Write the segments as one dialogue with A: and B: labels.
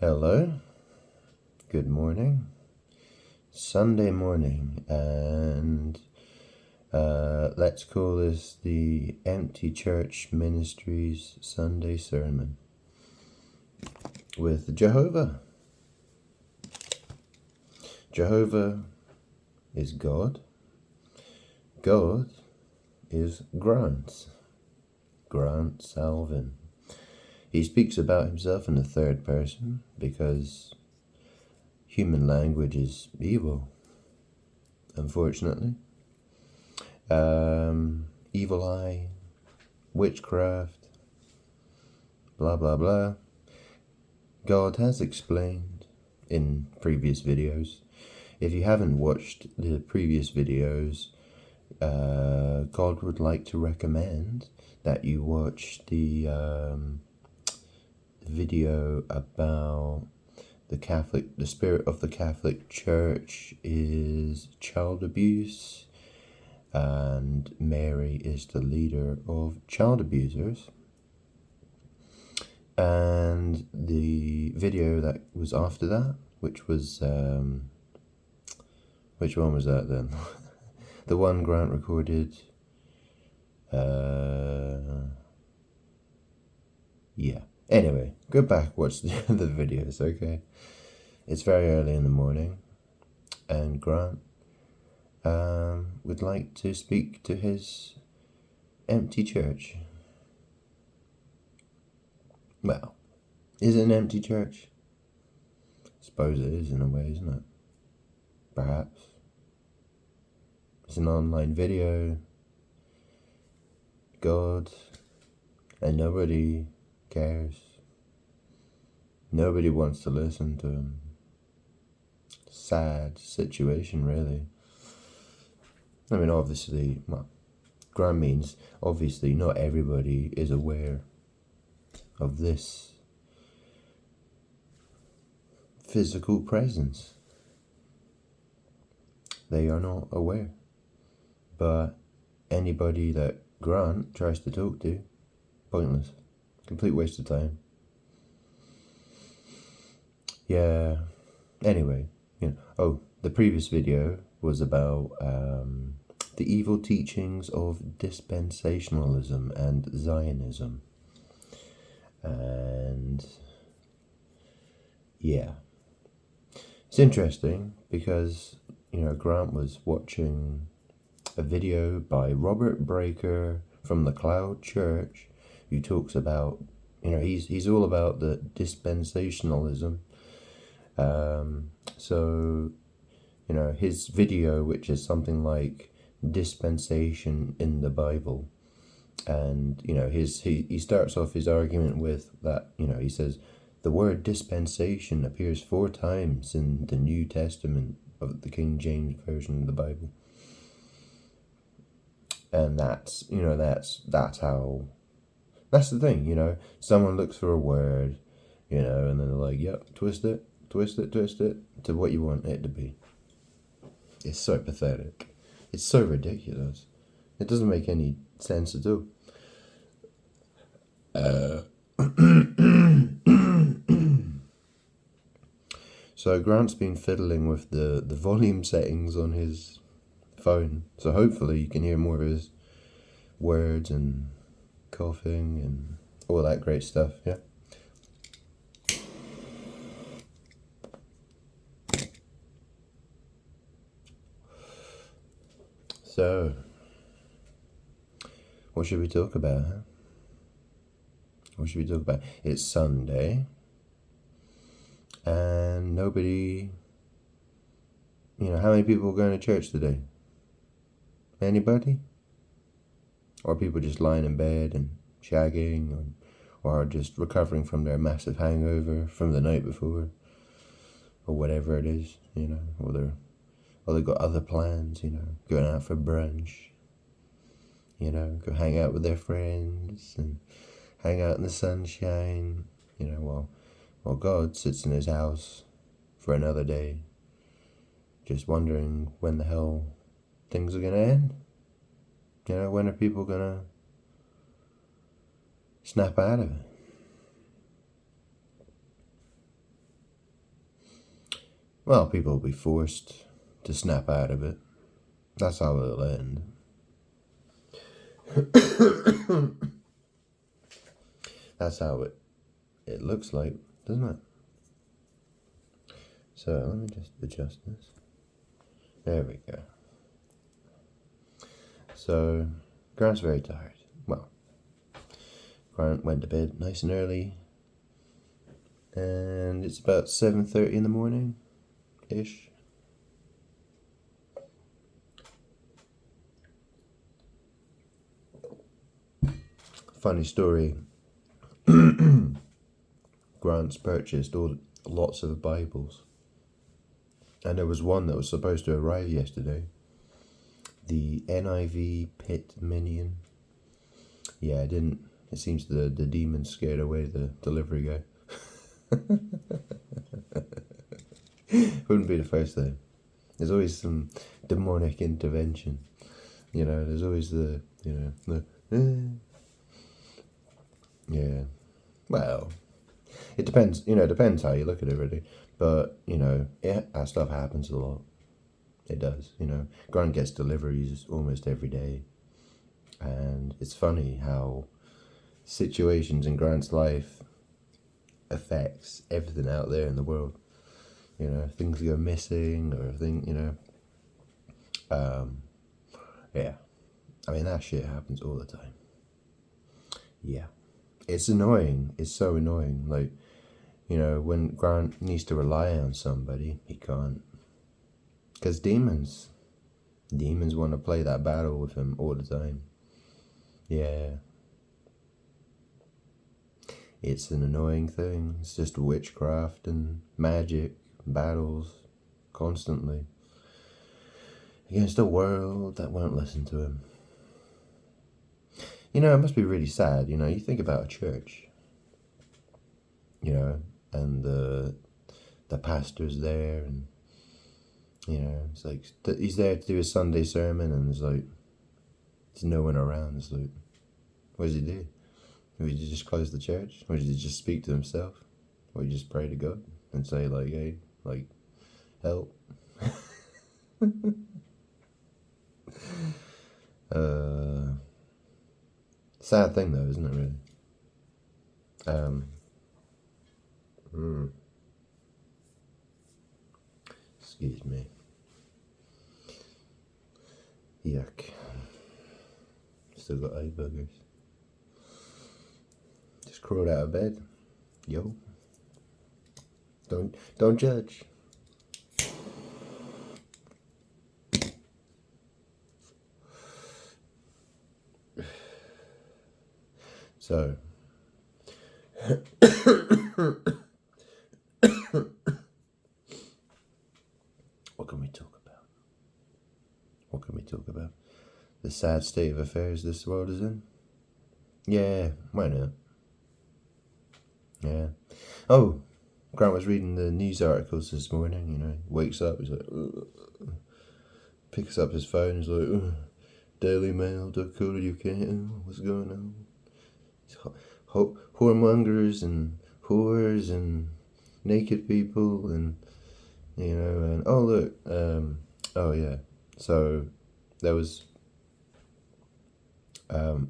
A: Hello, good morning, Sunday morning, and let's call this the Empty Church Ministries Sunday Sermon with Jehovah. Jehovah is God. God is Grant Salvin. He speaks about himself in the third person because human language is evil, unfortunately. Evil eye, witchcraft, blah blah blah. God has explained in previous videos. If you haven't watched the previous videos, God would like to recommend that you watch the video about the spirit of the Catholic Church is child abuse, and Mary is the leader of child abusers. And the video that was after that, which was which one was that then? The one Grant recorded. Yeah. Anyway, go back, watch the videos, okay? It's very early in the morning, and Grant would like to speak to his empty church. Well, is it an empty church? I suppose it is in a way, isn't it? Perhaps. It's an online video. God, and nobody cares. Nobody wants to listen to him. Sad situation, really. I mean, obviously, well, Grant means obviously not everybody is aware of this physical presence. They are not aware. But anybody that Grant tries to talk to, pointless. Complete waste of time. Yeah. Anyway, the previous video was about the evil teachings of dispensationalism and Zionism. And yeah, it's interesting because, Grant was watching a video by Robert Breaker from the Cloud Church, who talks about, he's all about the dispensationalism. So, his video, which is something like dispensation in the Bible, and he starts off his argument with that. He says the word dispensation appears 4 times in the New Testament of the King James Version of the Bible. And that's how, that's the thing, someone looks for a word, and then they're like, yep, twist it to what you want it to be. It's so pathetic. It's so ridiculous. It doesn't make any sense at all. So Grant's been fiddling with the volume settings on his phone, so hopefully you can hear more of his words and coughing and all that great stuff, yeah? So, what should we talk about, huh? What should we talk about? It's Sunday, and nobody, how many people are going to church today? Anybody? Or people just lying in bed and shagging, or just recovering from their massive hangover from the night before, or whatever it is, or they've got other plans, going out for brunch, go hang out with their friends and hang out in the sunshine, while God sits in his house for another day, just wondering when the hell things are going to end. When are people going to snap out of it? well, people will be forced to snap out of it. That's how it'll end. That's how it looks like, doesn't it? So let me just adjust this. There we go. So Grant's very tired. Well, Grant went to bed nice and early, and it's about 7:30 in the morning ish. Funny story. Grant's purchased lots of Bibles, and there was one that was supposed to arrive yesterday. The NIV Pit Minion. Yeah, it didn't. It seems the demon scared away the delivery guy. Wouldn't be the first time. There's always some demonic intervention. There's always the yeah. Well, it depends. It depends how you look at it, really. But that stuff happens a lot. It does. Grant gets deliveries almost every day, and it's funny how situations in Grant's life affects everything out there in the world. Things go missing or yeah. I mean, that shit happens all the time. Yeah. It's annoying. It's so annoying. Like, when Grant needs to rely on somebody, he can't. Because demons want to play that battle with him all the time. Yeah. It's an annoying thing. It's just witchcraft and magic battles constantly against a world that won't listen to him. It must be really sad. You think about a church, and the pastor's there, and it's like he's there to do his Sunday sermon, and there's no one around. It's like, what does he do? Would he just close the church? Or did he just speak to himself? Or he just pray to God and say hey, help? Sad thing though, isn't it, really? Excuse me. Yuck. Still got eye buggers. Just crawled out of bed. Yo. Don't judge. So what can we talk about? The sad state of affairs this world is in? Yeah, why not? Yeah. Oh, Grant was reading the news articles this morning, wakes up, he's like, ugh. Picks up his phone, he's like, ugh. dailymail.co.uk, what's going on? Whoremongers and whores and naked people and, and oh look, oh yeah, so there was a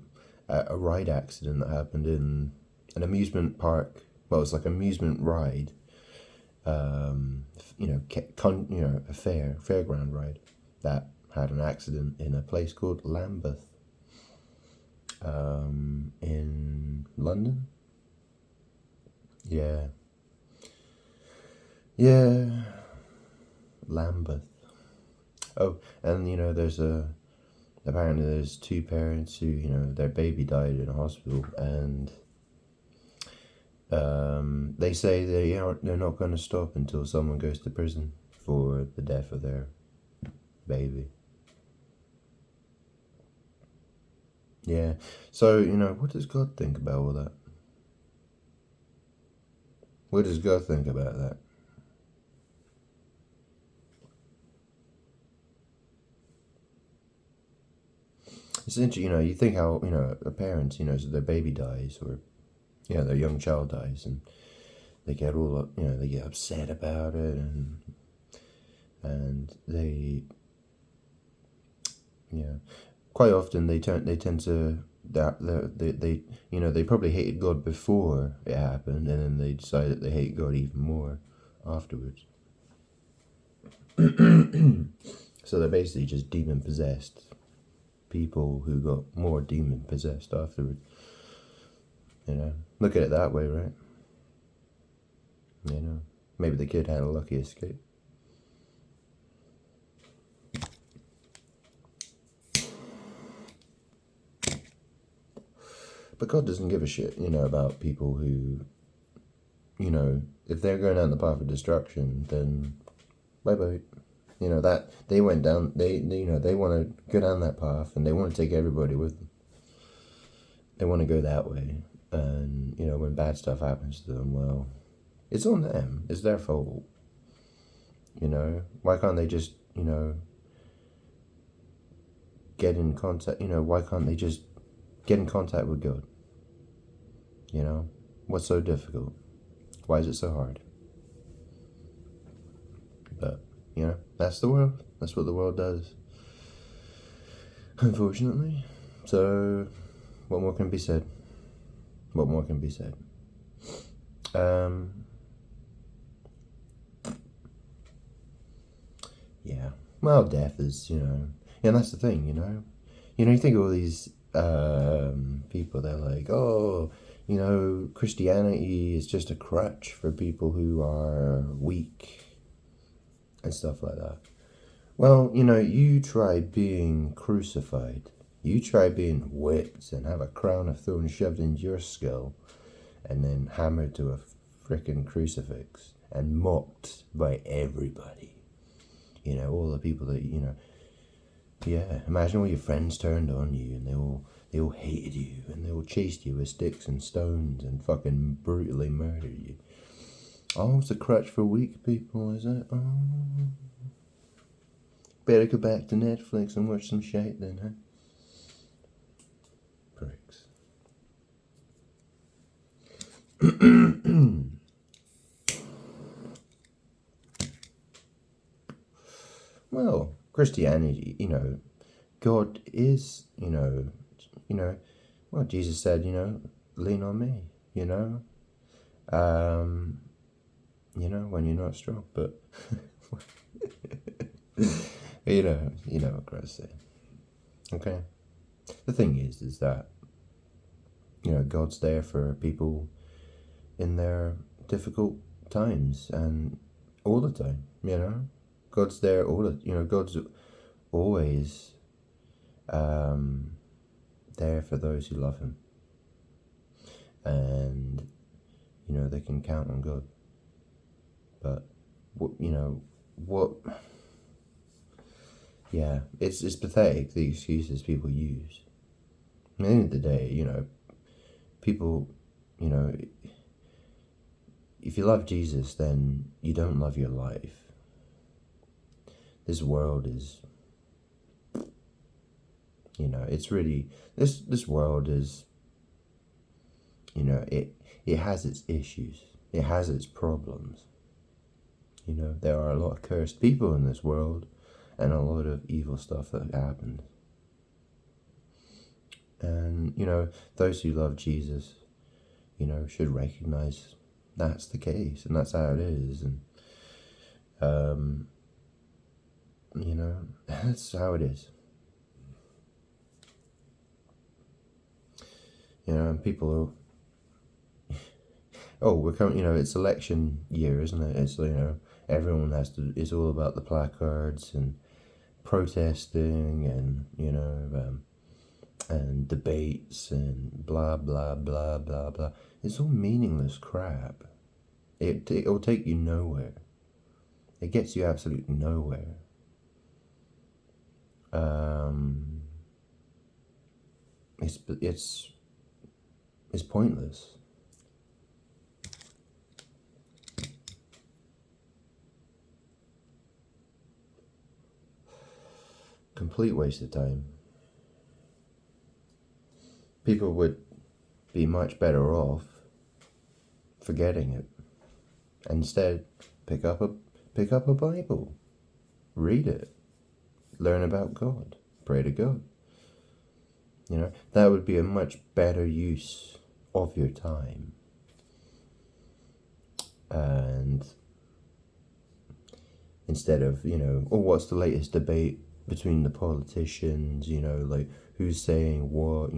A: ride accident that happened in an amusement park. Well, it's like an amusement ride, a fairground ride that had an accident in a place called Lambeth, in London. Yeah, Lambeth. Oh, and apparently there's two parents who their baby died in a hospital, and they say they're not going to stop until someone goes to prison for the death of their baby. Yeah. So, what does God think about all that? What does God think about that? It's interesting, you think how, a parent, so their baby dies or, their young child dies, and they get all, they get upset about it, and and quite often they tend to they they probably hated God before it happened, and then they decide that they hate God even more afterwards. So they're basically just demon possessed people who got more demon possessed afterwards. Look at it that way, right? Maybe the kid had a lucky escape. But God doesn't give a shit, about people who, if they're going down the path of destruction, then bye-bye. That they went down, they want to go down that path, and they want to take everybody with them. They want to go that way. And, when bad stuff happens to them, well, it's on them. It's their fault. Why can't they just, get in contact, why can't they just get in contact with God? What's so difficult? Why is it so hard? But, that's the world. That's what the world does. Unfortunately. So, what more can be said? What more can be said? Yeah. Well, death is, and that's the thing, you think of all these people, they're like, oh, Christianity is just a crutch for people who are weak and stuff like that. Well, you try being crucified. You try being whipped and have a crown of thorns shoved into your skull and then hammered to a frickin' crucifix and mocked by everybody. All the people that, imagine all your friends turned on you and they all hated you and they all chased you with sticks and stones and fucking brutally murdered you. Oh, it's a crutch for weak people, is it? Oh. Better go back to Netflix and watch some shit then, huh? Pricks. Well, Christianity, God is, well, Jesus said, lean on me, when you're not strong, but, you know what Christ said. Okay? The thing is that, God's there for people in their difficult times and all the time, God's there God's always there for those who love him. And, they can count on God. But, yeah, it's pathetic, the excuses people use. At the end of the day, people, if you love Jesus, then you don't love your life. This world is, it's really, this world is, it has its issues. It has its problems. There are a lot of cursed people in this world and a lot of evil stuff that happens. And, those who love Jesus, should recognize that's the case and that's how it is. And, that's how it is. And people are, oh, we're coming, it's election year, isn't it? It's, everyone has to, it's all about the placards and protesting and, and debates and blah, blah, blah, blah, blah. It's all meaningless crap. It'll take you nowhere. It gets you absolutely nowhere. It's pointless. Complete waste of time. People would be much better off forgetting it. Instead, pick up a Bible. Read it. Learn about God. Pray to God. That would be a much better use of your time. And instead of, what's the latest debate between the politicians, like who's saying what,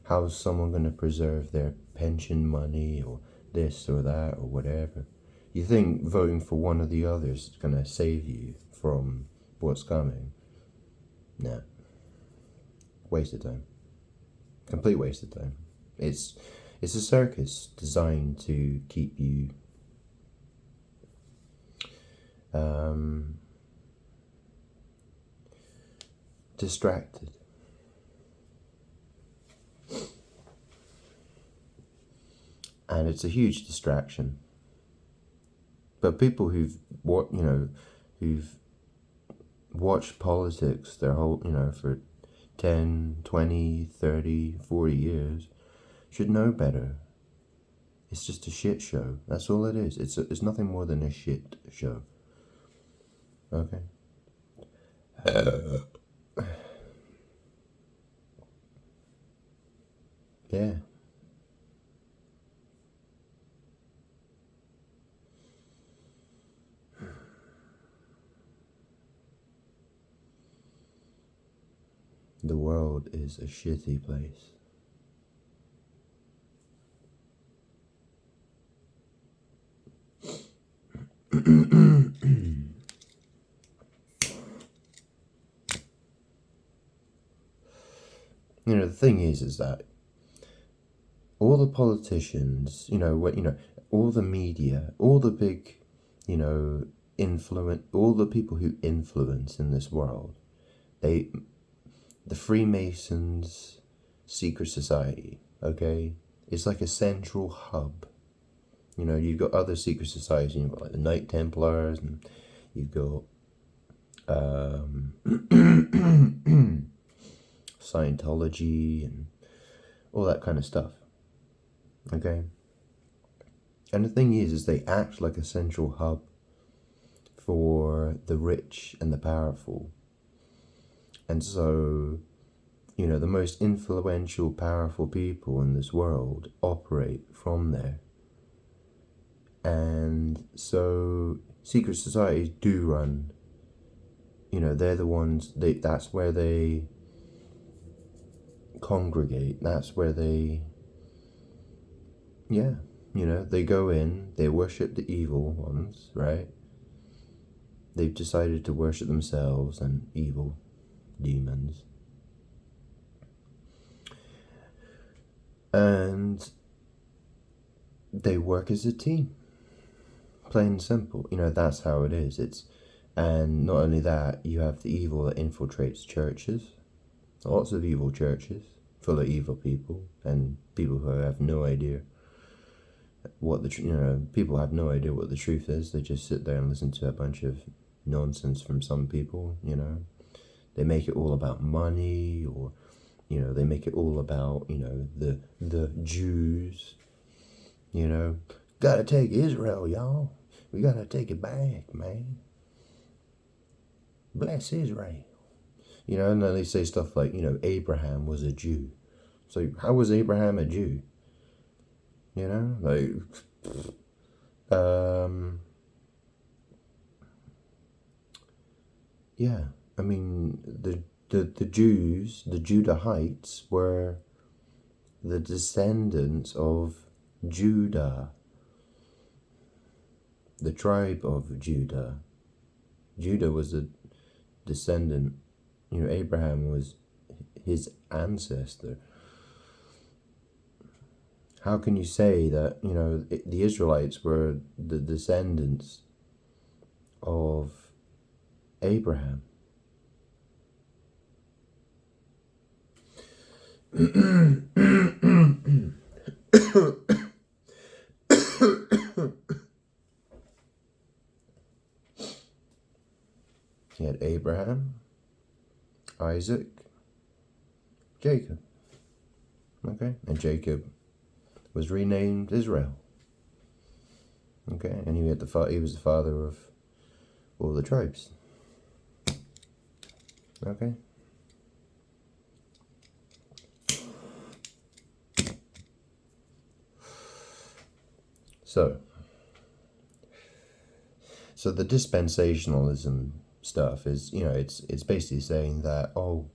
A: how's someone going to preserve their pension money or this or that or whatever. You think voting for one or the other is going to save you from what's coming? No. Waste of time. Complete waste of time. It's a circus designed to keep you distracted. And it's a huge distraction. But people who've watched politics their whole, for 10, 20, 30, 40 years should know better. It's just a shit show. That's all it is. It's nothing more than a shit show. Okay? Yeah. The world is a shitty place. The thing is that all the politicians, all the media, all the big, all the people who influence in this world, the Freemasons, secret society, okay? It's like a central hub. You've got other secret societies, you've got like the Knight Templars, and you've got Scientology and all that kind of stuff. Okay? And the thing is they act like a central hub for the rich and the powerful. And so, the most influential, powerful people in this world operate from there. And so secret societies do run, they're the ones, that's where they congregate, that's where they, they go in, they worship the evil ones, right? They've decided to worship themselves and evil demons. And they work as a team. Plain and simple. That's how it is. And not only that, you have the evil that infiltrates churches. Lots of evil churches, full of evil people, and people who have no idea what people have no idea what the truth is. They just sit there and listen to a bunch of nonsense from some people, They make it all about money, or, they make it all about, the Jews, Gotta take Israel, y'all. We gotta take it back, man. Bless Israel. And then they say stuff like, Abraham was a Jew. So how was Abraham a Jew? Yeah, I mean, the Jews, the Judahites, were the descendants of Judah, the tribe of Judah. Judah was a descendant, Abraham was his ancestor. How can you say that, the Israelites were the descendants of Abraham? He had Abraham, Isaac, Jacob. Okay, and Jacob was renamed Israel. Okay, and he was the father of all the tribes. Okay. So the dispensationalism stuff is, it's basically saying that, oh,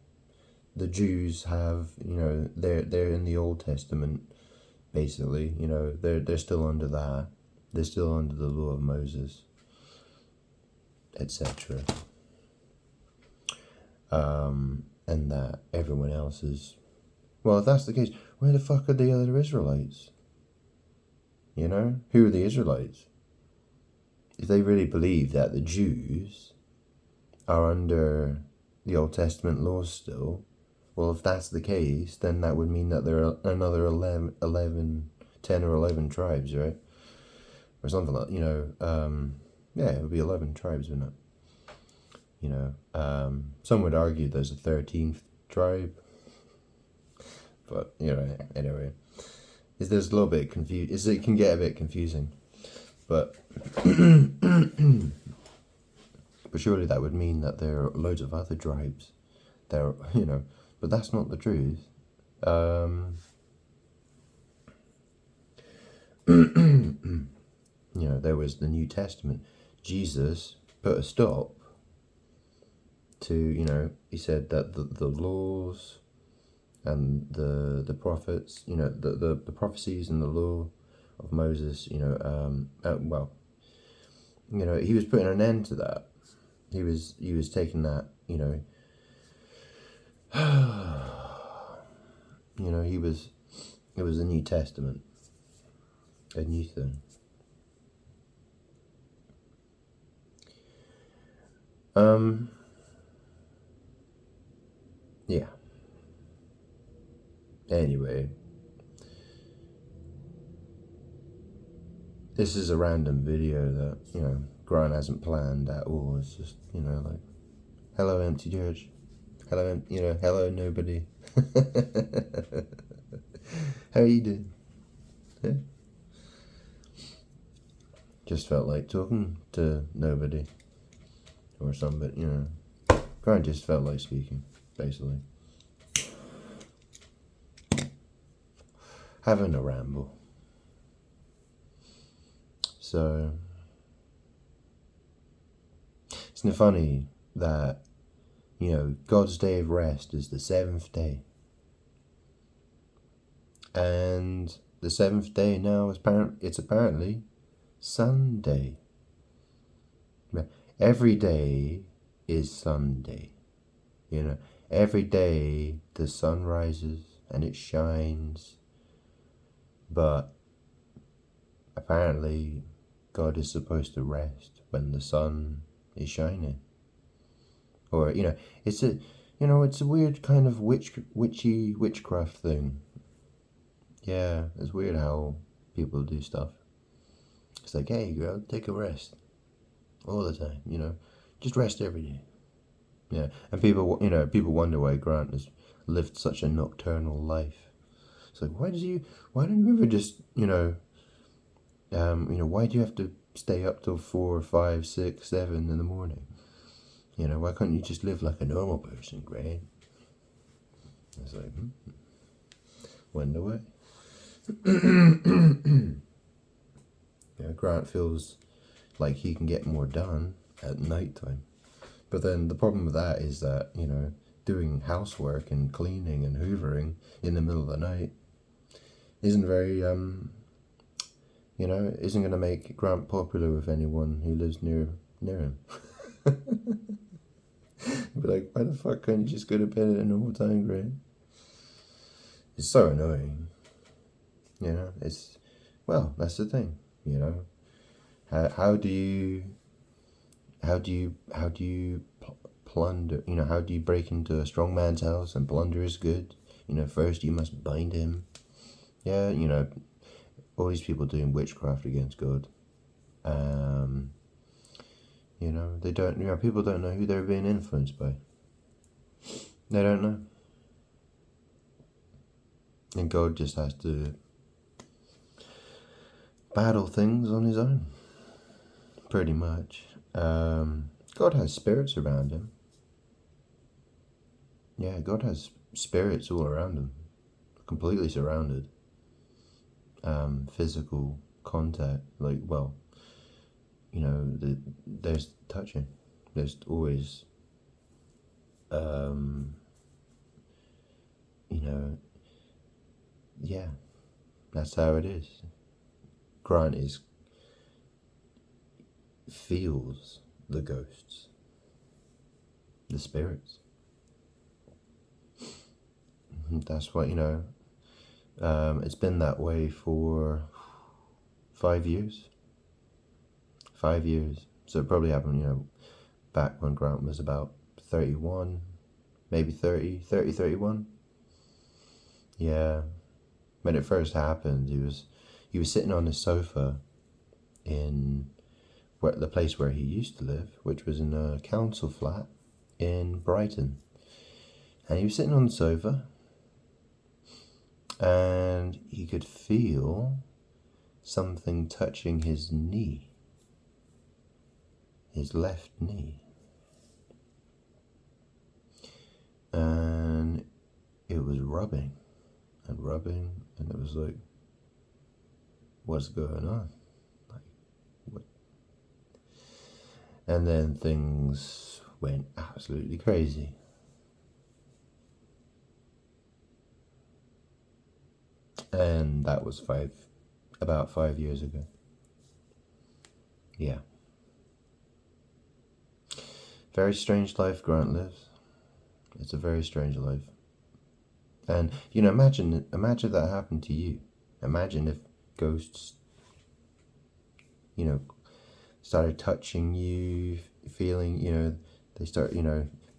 A: the Jews have, they're in the Old Testament, basically, they're still under that, they're still under the law of Moses, etc. And that everyone else is, well, if that's the case, where the fuck are the other Israelites? Who are the Israelites? If they really believe that the Jews are under the Old Testament laws still, well, if that's the case, then that would mean that there are another 10 or 11 tribes, right? Or something like, yeah, it would be 11 tribes, wouldn't it? Some would argue there's a 13th tribe, but, anyway. There's a little bit confused. It can get a bit confusing, but but surely that would mean that there are loads of other tribes. There, but that's not the truth. There was the New Testament. Jesus put a stop to, he said that the laws and the prophets, the prophecies and the law of Moses, he was putting an end to that. He was taking that, it was a New Testament, a new thing. Yeah. Anyway, this is a random video that, Grant hasn't planned at all. It's just, like, hello, empty church. Hello, hello, nobody. How are you doing? Yeah. Just felt like talking to nobody or somebody, Grant just felt like speaking, basically. Having a ramble. So, isn't it funny that, God's day of rest is the 7th day? And the 7th day now it's apparently Sunday. Every day is Sunday. Every day the sun rises and it shines. But apparently God is supposed to rest when the sun is shining. Or, it's a weird kind of witchcraft thing. Yeah, it's weird how people do stuff. It's like, hey, girl, take a rest all the time. Just rest every day. Yeah, and people wonder why Grant has lived such a nocturnal life. It's like, why don't you ever just, why do you have to stay up till 4, 5, 6, 7 in the morning? Why can't you just live like a normal person, Grant? It's like, wonder why. Grant feels like he can get more done at night time. But then the problem with that is that, doing housework and cleaning and hoovering in the middle of the night isn't very, isn't going to make Grant popular with anyone who lives near him. Be like, why the fuck can't you just go to bed at a normal time, Grant? It's so annoying. That's the thing, How do you plunder, how do you break into a strong man's house and plunder his goods? First you must bind him. Yeah, all these people doing witchcraft against God. They don't, people don't know who they're being influenced by. They don't know. And God just has to battle things on his own. Pretty much. God has spirits around him. Yeah, God has spirits all around him, completely surrounded. Physical contact, like, well, there's touching. There's always, yeah, that's how it is. Grant feels the ghosts, the spirits. That's what, it's been that way for 5 years. 5 years. So it probably happened, back when Grant was about 31, maybe 30, 31. Yeah. When it first happened, he was sitting on his sofa in the place where he used to live, which was in a council flat in Brighton. And he was sitting on the sofa, and he could feel something touching his knee, his left knee. And it was rubbing, and it was like, what's going on? Like, what? And then things went absolutely crazy. And that was about 5 years ago. Yeah. Very strange life Grant lives. It's a very strange life. And, imagine that happened to you. Imagine if ghosts, started touching you, feeling, they start,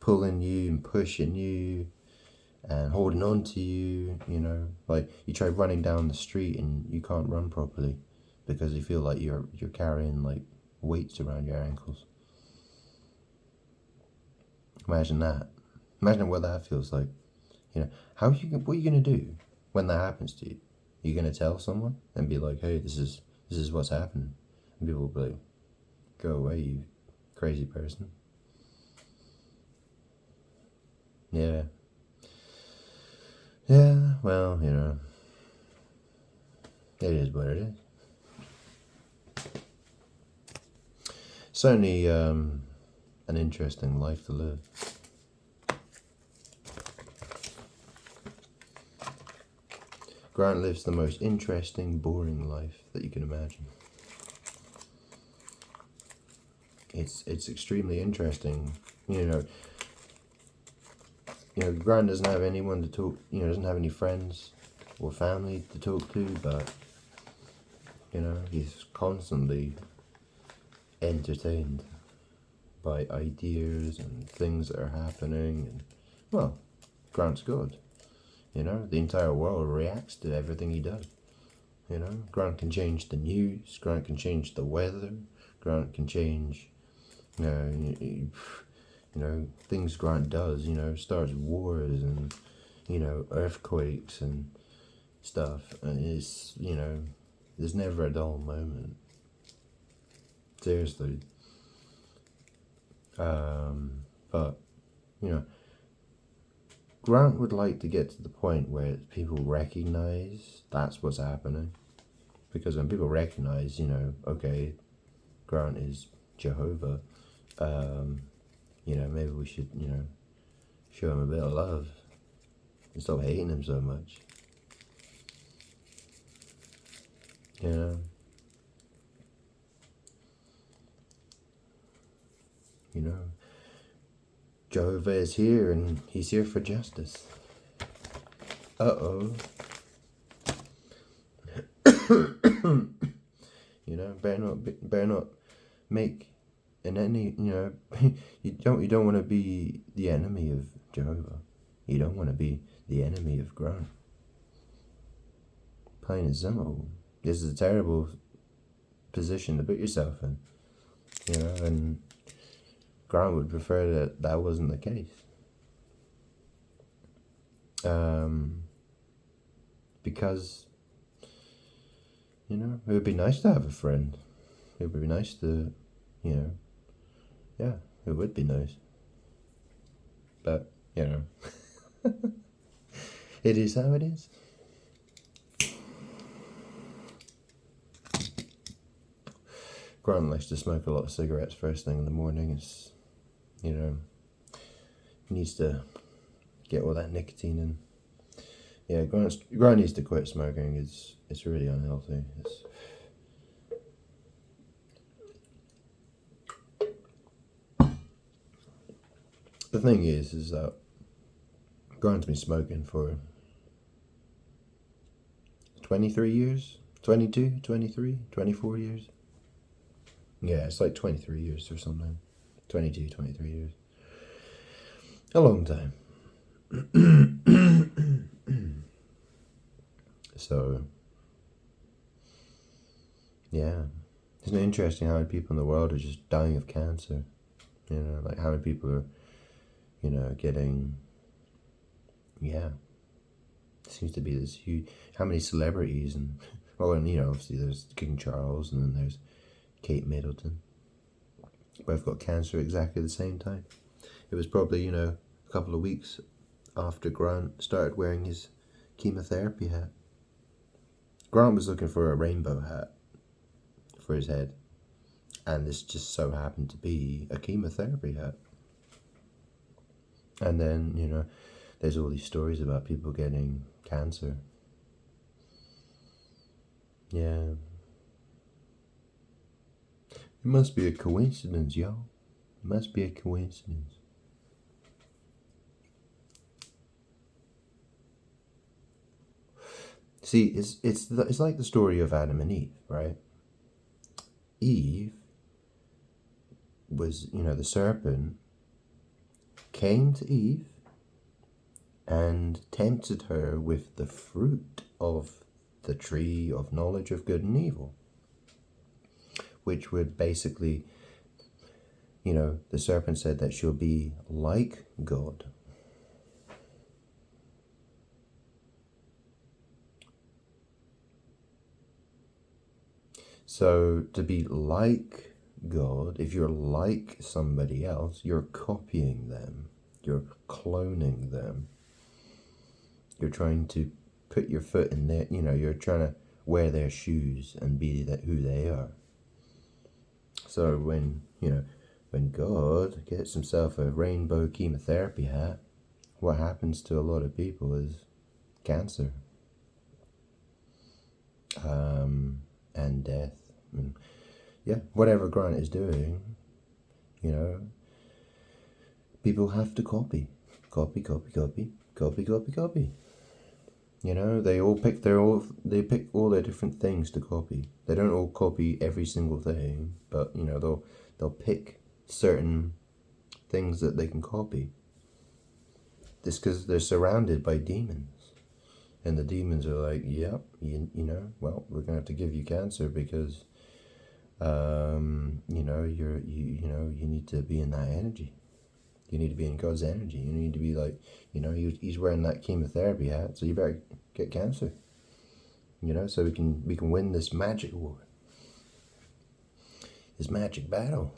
A: pulling you and pushing you and holding on to you, like you try running down the street and you can't run properly because you feel like you're carrying like weights around your ankles. Imagine that. Imagine what that feels like. What are you gonna do when that happens to you? You're gonna tell someone and be like, hey, this is what's happening, and people will be like, go away, you crazy person. Yeah, well, it is what it is. Certainly an interesting life to live. Grant lives the most interesting, boring life that you can imagine. It's extremely interesting. Grant doesn't have anyone to talk, doesn't have any friends or family to talk to, but, he's constantly entertained by ideas and things that are happening. And, well, Grant's good. The entire world reacts to everything he does. Grant can change the news, Grant can change the weather, Grant can change, things Grant does, starts wars and, earthquakes and stuff. And it's, there's never a dull moment. Seriously. But, Grant would like to get to the point where people recognize that's what's happening. Because when people recognize, okay, Grant is Jehovah, maybe we should, show him a bit of love and stop hating him so much. Jehovah is here and he's here for justice. Uh-oh. Better not make an enemy, you don't want to be the enemy of Jehovah. You don't want to be the enemy of Grant. Plain and simple. This is a terrible position to put yourself in. And Grant would prefer that wasn't the case. Because, it would be nice to have a friend. It would be nice to, yeah, it would be nice. But, It is how it is. Grant likes to smoke a lot of cigarettes first thing in the morning. It's, he needs to get all that nicotine in. Yeah, Grant needs to quit smoking. It's really unhealthy. The thing is that Grant's been smoking for 23 years, 22, 23, 24 years. Yeah, it's like 23 years or something. 22, 23 years. A long time. So, yeah. Isn't it interesting how many people in the world are just dying of cancer? Like how many people are, getting, yeah. Seems to be this huge, how many celebrities and, well, and, obviously there's King Charles and then there's Kate Middleton. Both got cancer exactly the same time. It was probably, a couple of weeks after Grant started wearing his chemotherapy hat. Grant was looking for a rainbow hat for his head, and this just so happened to be a chemotherapy hat. And then, there's all these stories about people getting cancer. Yeah. It must be a coincidence, y'all. It must be a coincidence. See, it's like the story of Adam and Eve, right? Eve was, the serpent came to Eve and tempted her with the fruit of the tree of knowledge of good and evil, which would basically, the serpent said that she'll be like God. So to be like God, if you're like somebody else, you're copying them, you're cloning them. You're trying to put your foot in their, you're trying to wear their shoes and be who they are. So when God gets himself a rainbow chemotherapy hat, what happens to a lot of people is cancer. And death. And whatever Grant is doing, people have to copy. Copy. They pick all their different things to copy. They don't all copy every single thing, but they'll pick certain things that they can copy. This because they're surrounded by demons. And the demons are like, yep, well, we're gonna have to give you cancer because, you need to be in that energy. You need to be in God's energy. You need to be like, he's wearing that chemotherapy hat, so you better get cancer. So we can win this magic war, this magic battle.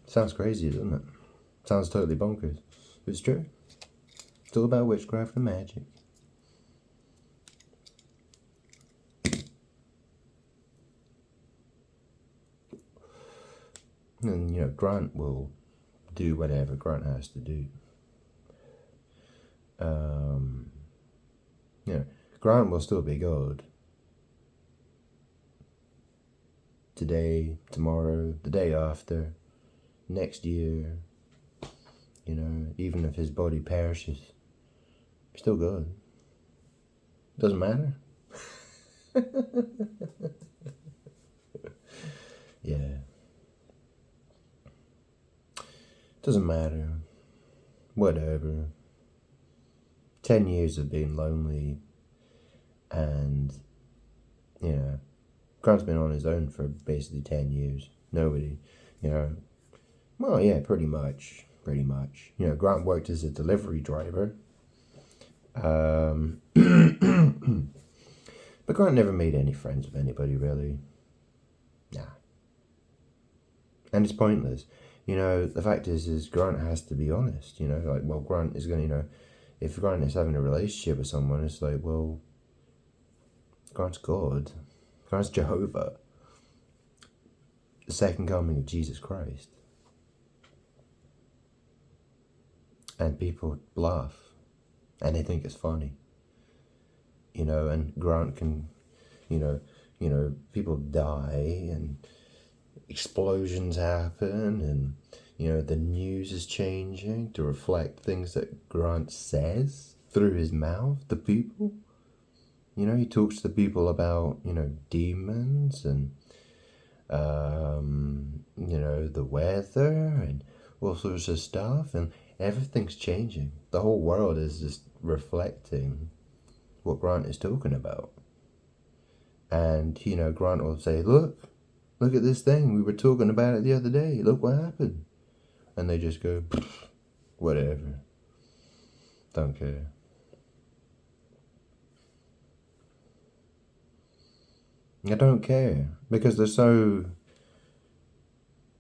A: Sounds crazy, doesn't it? Sounds totally bonkers. But it's true. It's all about witchcraft and magic. And, Grant will do whatever Grant has to do. Grant will still be God. Today, tomorrow, the day after, next year, even if his body perishes, he's still God. Doesn't matter. Yeah. Doesn't matter. Whatever. 10 years of being lonely, and, Grant's been on his own for basically 10 years. Nobody, well, yeah, pretty much. Grant worked as a delivery driver. But Grant never made any friends with anybody, really. Nah. And it's pointless. The fact is Grant has to be honest. Like, well, Grant is going to, if Grant is having a relationship with someone, it's like, well, Grant's God. Grant's Jehovah. The second coming of Jesus Christ. And people laugh. And they think it's funny. And Grant can, people die and explosions happen and, the news is changing to reflect things that Grant says through his mouth to people. He talks to people about, demons and, the weather and all sorts of stuff, and everything's changing. The whole world is just reflecting what Grant is talking about. And, Grant will say, look at this thing. We were talking about it the other day. Look what happened. And they just go, whatever. Don't care. I don't care. Because they're so,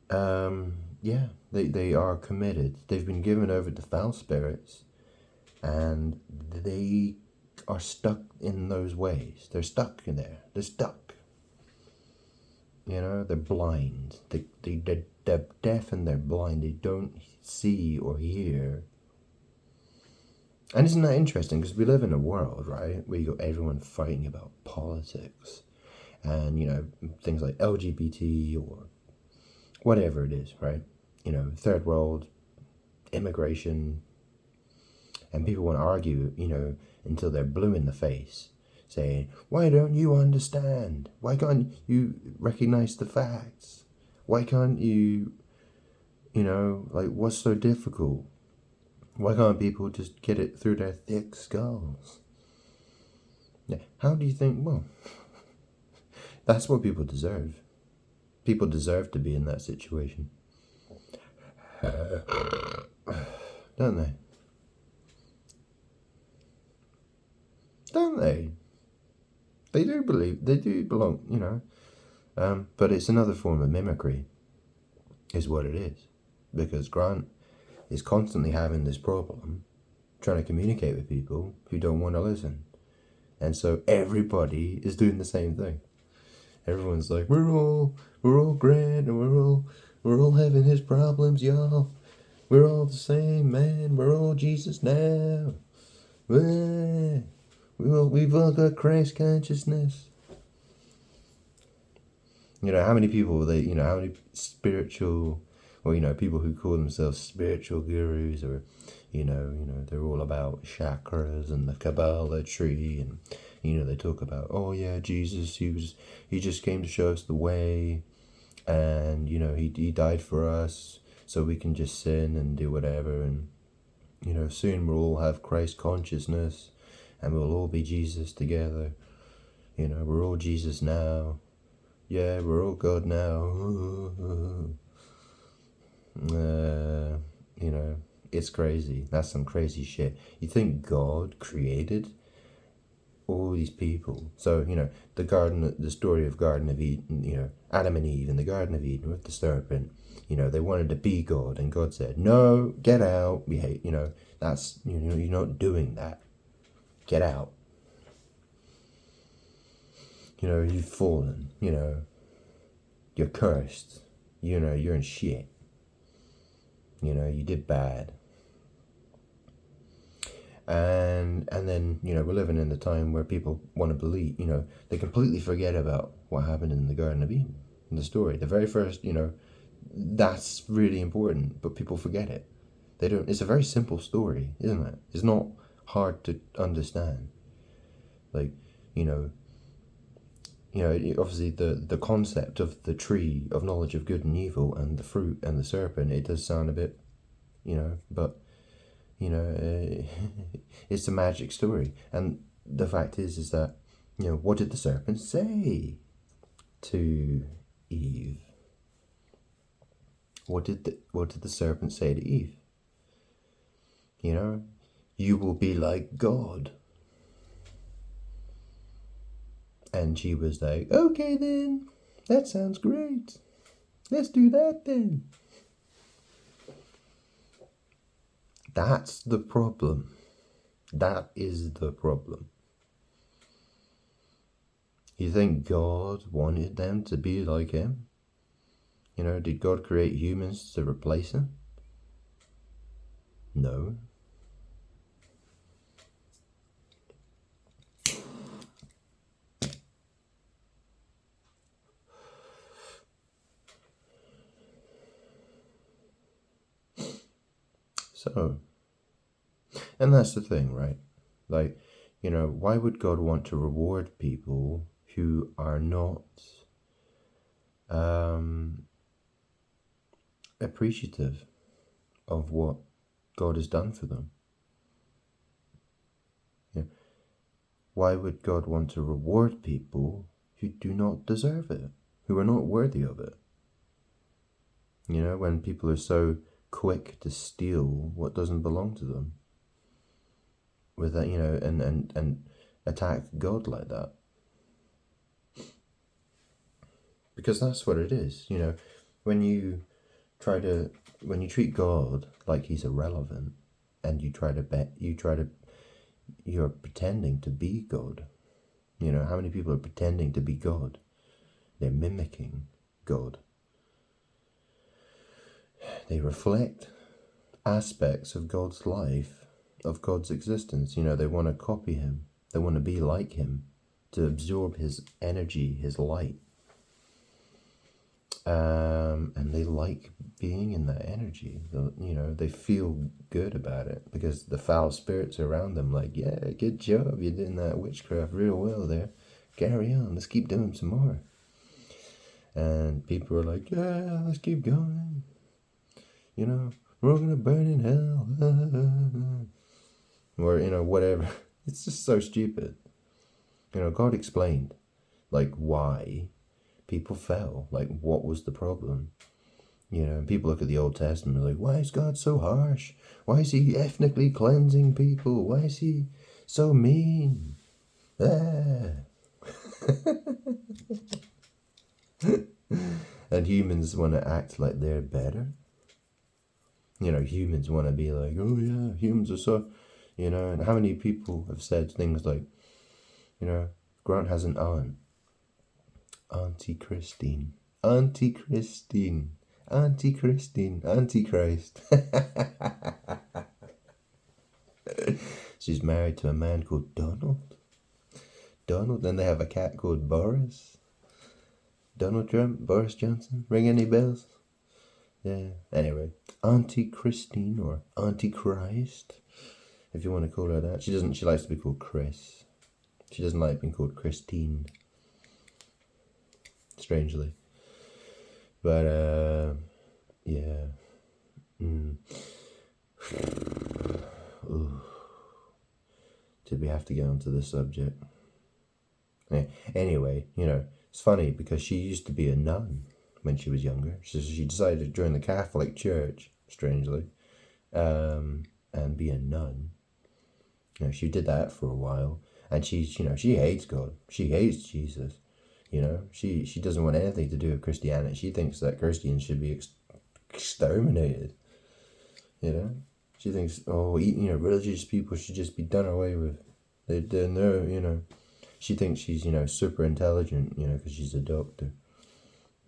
A: they are committed. They've been given over to foul spirits. And they are stuck in those ways. They're stuck in there. They're stuck. They're blind. They're deaf and they're blind. They don't see or hear. And isn't that interesting? Because we live in a world, right, where you got everyone fighting about politics and, things like LGBT or whatever it is, right? Third world, immigration. And people want to argue, until they're blue in the face, saying, why don't you understand? Why can't you recognize the facts? Why can't you, what's so difficult? Why can't people just get it through their thick skulls? Yeah. How do you think, well, that's what people deserve. People deserve to be in that situation. Don't they? Don't they? They do belong, but it's another form of mimicry, is what it is. Because Grant is constantly having this problem, trying to communicate with people who don't want to listen. And so everybody is doing the same thing. Everyone's like, we're all grand, and we're all having his problems, y'all. We're all the same, man. We're all Jesus now. We've all got Christ consciousness. How many people how many spiritual, or people who call themselves spiritual gurus, or they're all about chakras and the Kabbalah tree, and they talk about, oh yeah, Jesus, he just came to show us the way, and he died for us so we can just sin and do whatever, and soon we'll all have Christ consciousness and we'll all be Jesus together. We're all Jesus now. Yeah, we're all God now. It's crazy. That's some crazy shit. You think God created all these people? So, the story of Garden of Eden, Adam and Eve in the Garden of Eden with the serpent, they wanted to be God, and God said, no, get out. We hate, that's, you're not doing that. Get out. You've fallen, you're cursed, you're in shit. You did bad. And then, we're living in the time where people want to believe, they completely forget about what happened in the Garden of Eden, in the story. The very first, that's really important, but people forget it. They don't, it's a very simple story, isn't it? It's not hard to understand. Like, obviously the concept of the tree of knowledge of good and evil and the fruit and the serpent, it does sound a bit, but, it's a magic story. And the fact is that, what did the serpent say to Eve? What did the serpent say to Eve? You will be like God. And she was like, okay then, that sounds great. Let's do that then. That's the problem. That is the problem. You think God wanted them to be like him? You know, did God create humans to replace him? No. So, and that's the thing, right? Like, you know, why would God want to reward people who are not appreciative of what God has done for them? Yeah. Why would God want to reward people who do not deserve it, who are not worthy of it? You know, when people are so quick to steal what doesn't belong to them, with that, you know, and attack God like that. Because that's what it is, you know, when you treat God like he's irrelevant, and you're pretending to be God. You know, how many people are pretending to be God? They're mimicking God. They reflect aspects of God's life, of God's existence. You know, they want to copy him. They want to be like him, to absorb his energy, his light. And they like being in that energy. You know, they feel good about it because the foul spirits around them, like, yeah, good job, you're doing that witchcraft real well there. Carry on, let's keep doing some more. And people are like, yeah, let's keep going. You know, we're all gonna burn in hell. Or, you know, whatever. It's just so stupid. You know, God explained, like, why people fell. Like, what was the problem? You know, and people look at the Old Testament and like, why is God so harsh? Why is he ethnically cleansing people? Why is he so mean? Ah. And humans want to act like they're better. You know, humans want to be like, oh yeah, humans are so, you know, and how many people have said things like, you know, Grant has an aunt, Auntie Christine, Auntie Christine, Auntie Christine, Antichrist. She's married to a man called Donald. Then they have a cat called Boris. Donald Trump, Boris Johnson. Ring any bells? Yeah. Anyway, Auntie Christine or Auntie Christ, if you want to call her that. She doesn't. She likes to be called Chris. She doesn't like being called Christine. Strangely, but yeah. Did we have to get onto this subject? Yeah. Anyway, you know, it's funny because she used to be a nun when she was younger. So she decided to join the Catholic Church, strangely, and be a nun. You know, she did that for a while, and she's, you know, she hates God. She hates Jesus. You know, she doesn't want anything to do with Christianity. She thinks that Christians should be exterminated. You know, she thinks, oh, you know, religious people should just be done away with. They're no, you know. She thinks she's, you know, super intelligent, you know, because she's a doctor.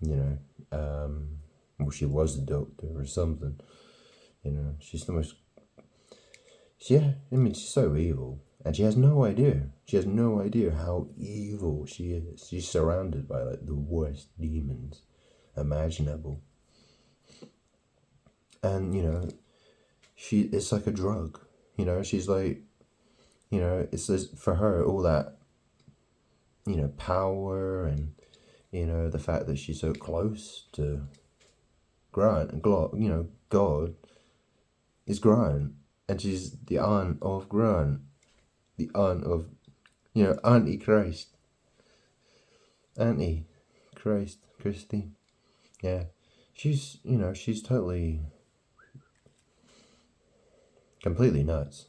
A: You know, well, she was a doctor or something. You know, she's the most. Yeah, I mean, she's so evil. And she has no idea. She has no idea how evil she is. She's surrounded by, like, the worst demons imaginable. And, you know, it's like a drug. You know, she's like, you know, it's just, for her, all that, you know, power and, you know, the fact that she's so close to Grant and you know, God is Grant. And she's the aunt of Grant. The aunt of, you know, Auntie Christ. Auntie Christ, Christine. Yeah. She's, you know, she's totally, completely nuts.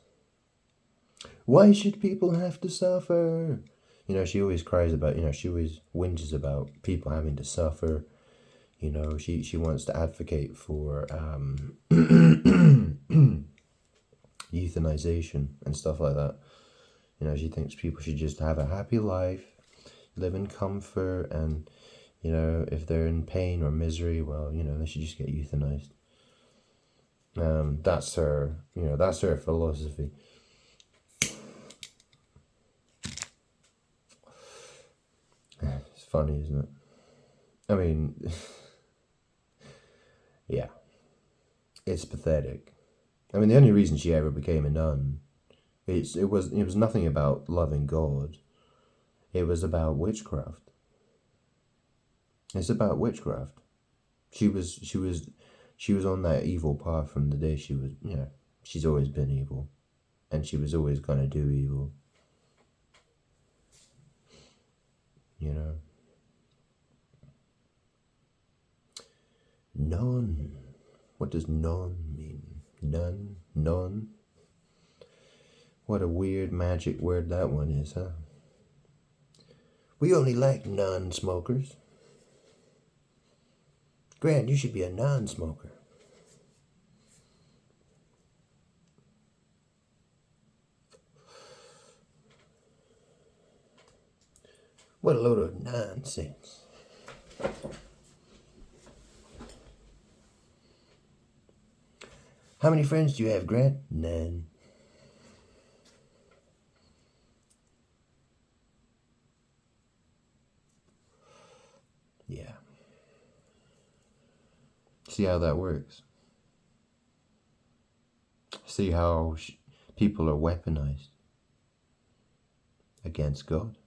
A: Why should people have to suffer? You know, she always cries about, you know, she always whinges about people having to suffer. You know, she wants to advocate for, euthanization and stuff like that. You know, she thinks people should just have a happy life, live in comfort, and, you know, if they're in pain or misery, well, you know, they should just get euthanized. That's her, you know, that's her philosophy. It's funny, isn't it? I mean, yeah, it's pathetic. I mean, the only reason she ever became a nun, it was nothing about loving God. It was about witchcraft. It's about witchcraft. She was on that evil path from the day she was, you know, she's always been evil, and she was always gonna do evil. You know. Non. What does non mean? Nun? Non? What a weird magic word that one is, huh? We only like non-smokers. Grant, you should be a non-smoker. What a load of nonsense. How many friends do you have, Grant? None. Yeah. See how that works? See how people are weaponized against God?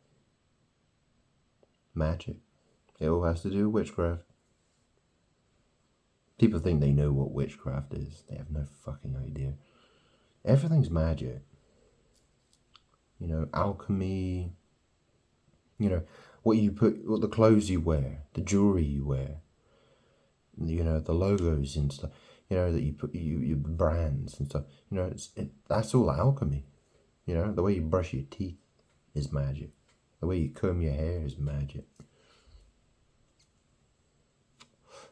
A: Magic. It all has to do with witchcraft. People think they know what witchcraft is. They have no fucking idea. Everything's magic. You know, alchemy. You know, what the clothes you wear, the jewelry you wear. You know, the logos and stuff. You know, that you put your brands and stuff. You know, that's all alchemy. You know, the way you brush your teeth is magic. The way you comb your hair is magic.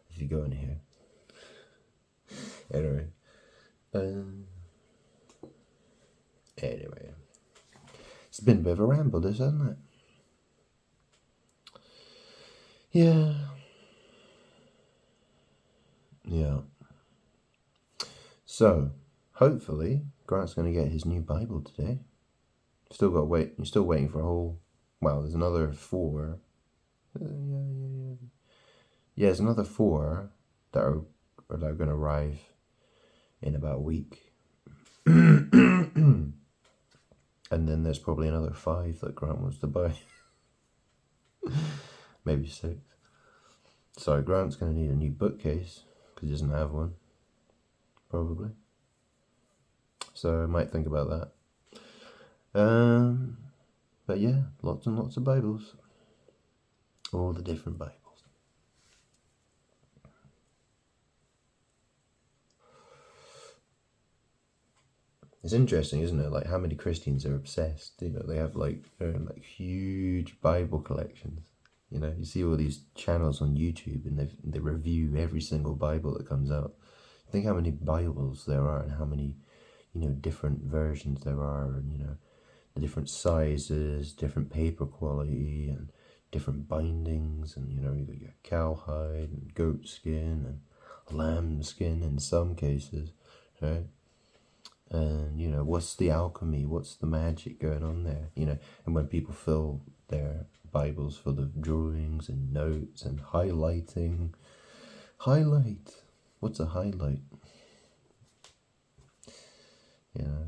A: If you go in here. Anyway. Anyway. It's been a bit of a ramble, this, hasn't it? Yeah. Yeah. So, hopefully, Grant's going to get his new Bible today. Still got to wait. You're still waiting for a whole... Well, there's another 4. Yeah, there's another 4 that are going to arrive in about a week. And then there's probably another 5 that Grant wants to buy. Maybe 6. So Grant's going to need a new bookcase, because he doesn't have one. Probably. So I might think about that. But yeah, lots and lots of Bibles. All the different Bibles. It's interesting, isn't it? Like how many Christians are obsessed. You know, they have like huge Bible collections. You know, you see all these channels on YouTube, and they review every single Bible that comes out. Think how many Bibles there are, and how many, you know, different versions there are, and, you know, the different sizes, different paper quality, and different bindings, and, you know, you got your cowhide and goat skin and lamb skin in some cases, right? And, you know, what's the alchemy? What's the magic going on there? You know, and when people fill their Bibles full of drawings and notes and highlighting. Highlight. What's a highlight? You know,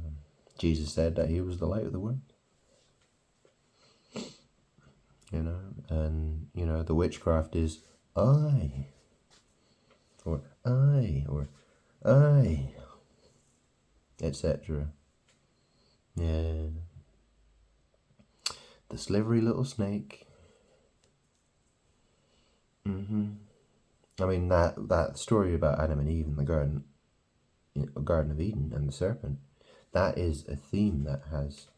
A: Jesus said that he was the light of the world. You know, and, you know, the witchcraft is I. Or I. Or I. Etc. Yeah. The slivery little snake. I mean, that story about Adam and Eve in the Garden of Eden and the serpent, that is a theme that has,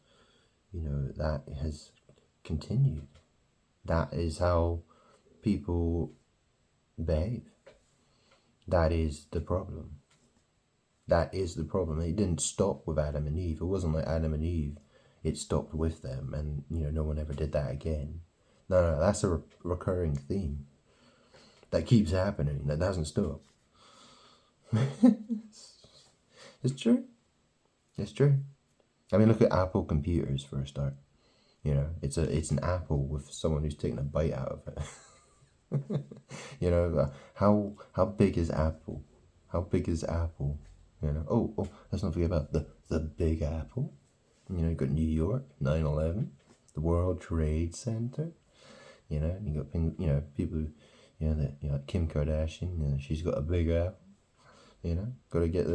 A: you know, that has continued. That is how people behave. That is the problem. That is the problem. It didn't stop with Adam and Eve. It wasn't like Adam and Eve. It stopped with them, and no one ever did that again. No, that's a recurring theme that keeps happening. That doesn't stop. It's true. It's true. I mean, look at Apple computers for a start. It's an apple with someone who's taking a bite out of it. How big is Apple? How big is Apple? Oh, let's not forget about the Big Apple. You've got New York, 9/11, the World Trade Center. You got people, like Kim Kardashian. She's got a big apple. Got to get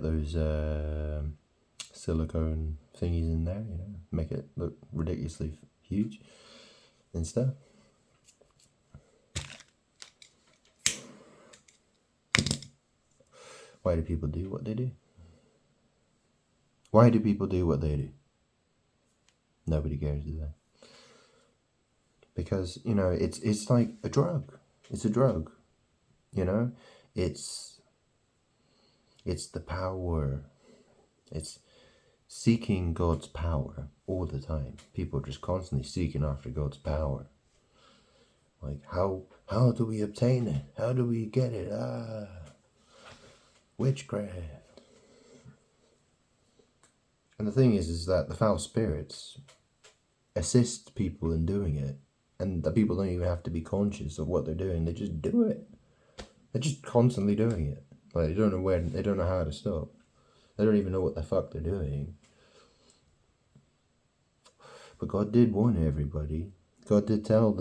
A: those, silicone thingies in there. Make it look ridiculously huge and stuff. Why do people do what they do? Why do people do what they do? Nobody cares, do they? Because, it's like a drug. It's a drug. It's the power. It's seeking God's power all the time. People are just constantly seeking after God's power. Like, how do we obtain it? How do we get it? Witchcraft. And the thing is that the foul spirits assist people in doing it, and the people don't even have to be conscious of what they're doing. They just do it. They're just constantly doing it. Like, they don't know when. They don't know how to stop. They don't even know what the fuck they're doing. But God did warn everybody. God did tell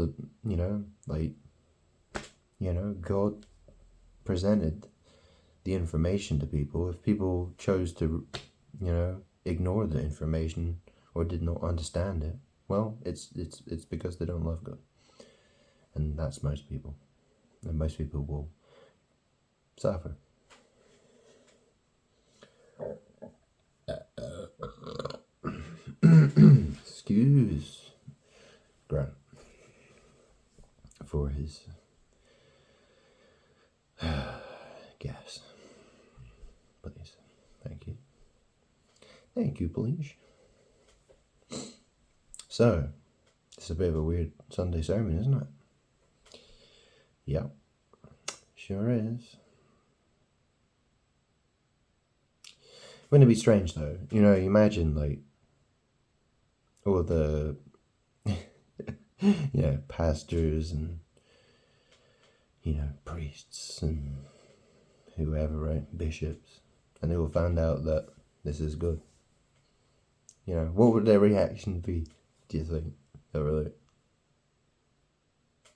A: God presented the information to people. If people chose to, ignore the information or did not understand it, well, it's because they don't love God. And that's most people. And most people will suffer. Excuse Grant for his gas. Please. Thank you. Thank you, please. So, it's a bit of a weird Sunday sermon, isn't it? Yep. Sure is. Wouldn't it be strange, though? Imagine, like, all the, pastors and, priests and whoever, right? Bishops. And they all found out that this is good. What would their reaction be, do you think? They were like,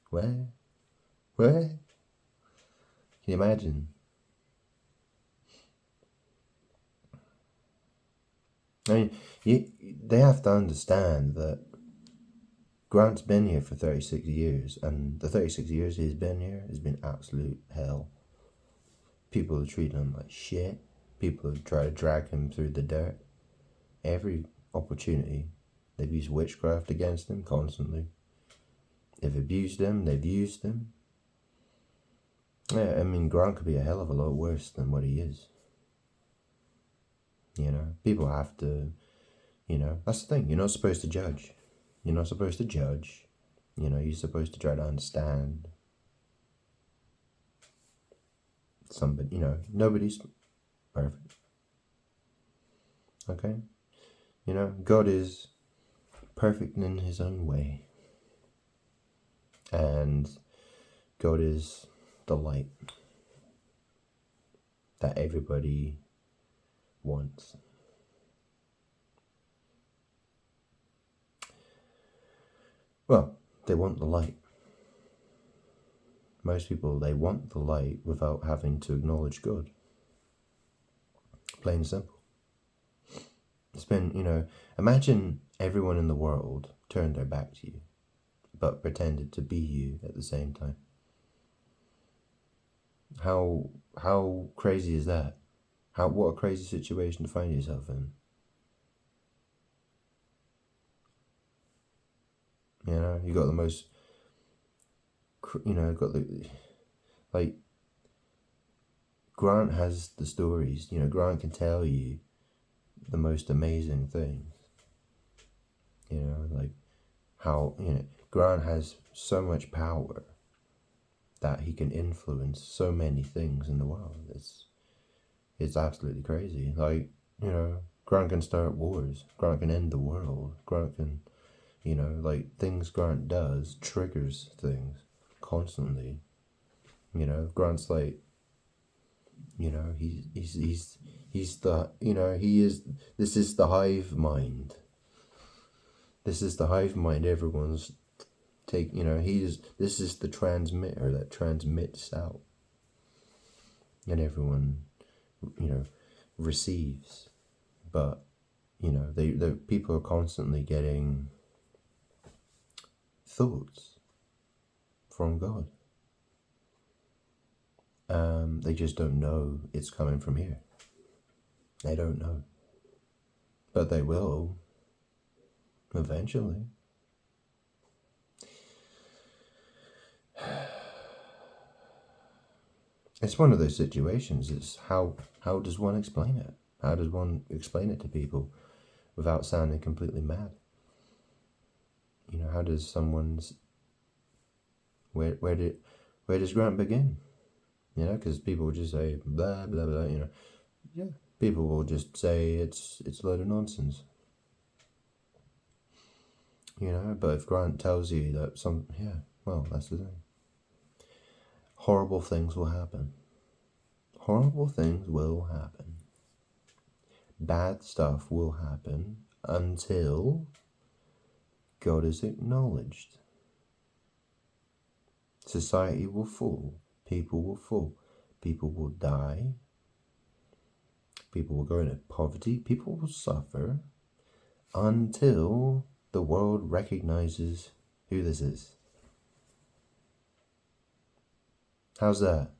A: where? Can you imagine? I mean, they have to understand that Grant's been here for 36 years, and the 36 years he's been here has been absolute hell. People have treated him like shit. People have tried to drag him through the dirt. Every opportunity, they've used witchcraft against him constantly. They've abused him, they've used him. Yeah, I mean, Grant could be a hell of a lot worse than what he is. People have to, that's the thing. You're not supposed to judge. You're not supposed to judge. You're supposed to try to understand somebody. Nobody's perfect. Okay? God is perfect in his own way. And God is the light that everybody wants. Well, they want the light. Most people, they want the light without having to acknowledge God. Plain and simple. It's been, imagine everyone in the world turned their back to you, but pretended to be you at the same time. How crazy is that? What a crazy situation to find yourself in. You got the most, got the, like, Grant has the stories. Grant can tell you the most amazing things. Like how, Grant has so much power that he can influence so many things in the world. It's absolutely crazy. Like, Grant can start wars. Grant can end the world. Grant can, like, things Grant does triggers things constantly. Grant's like, he's the, this is the hive mind. This is the hive mind everyone's this is the transmitter that transmits out. And everyone, receives. But, the people are constantly getting thoughts from God. They just don't know it's coming from here. They don't know. But they will eventually. It's one of those situations. It's how does one explain it? How does one explain it to people without sounding completely mad? How does someone's where does Grant begin? Because people will just say blah blah blah. Yeah, people will just say it's a load of nonsense. But if Grant tells you that that's the thing. Horrible things will happen. Horrible things will happen. Bad stuff will happen until God is acknowledged. Society will fall. People will fall. People will die. People will go into poverty. People will suffer until the world recognizes who this is. How's that?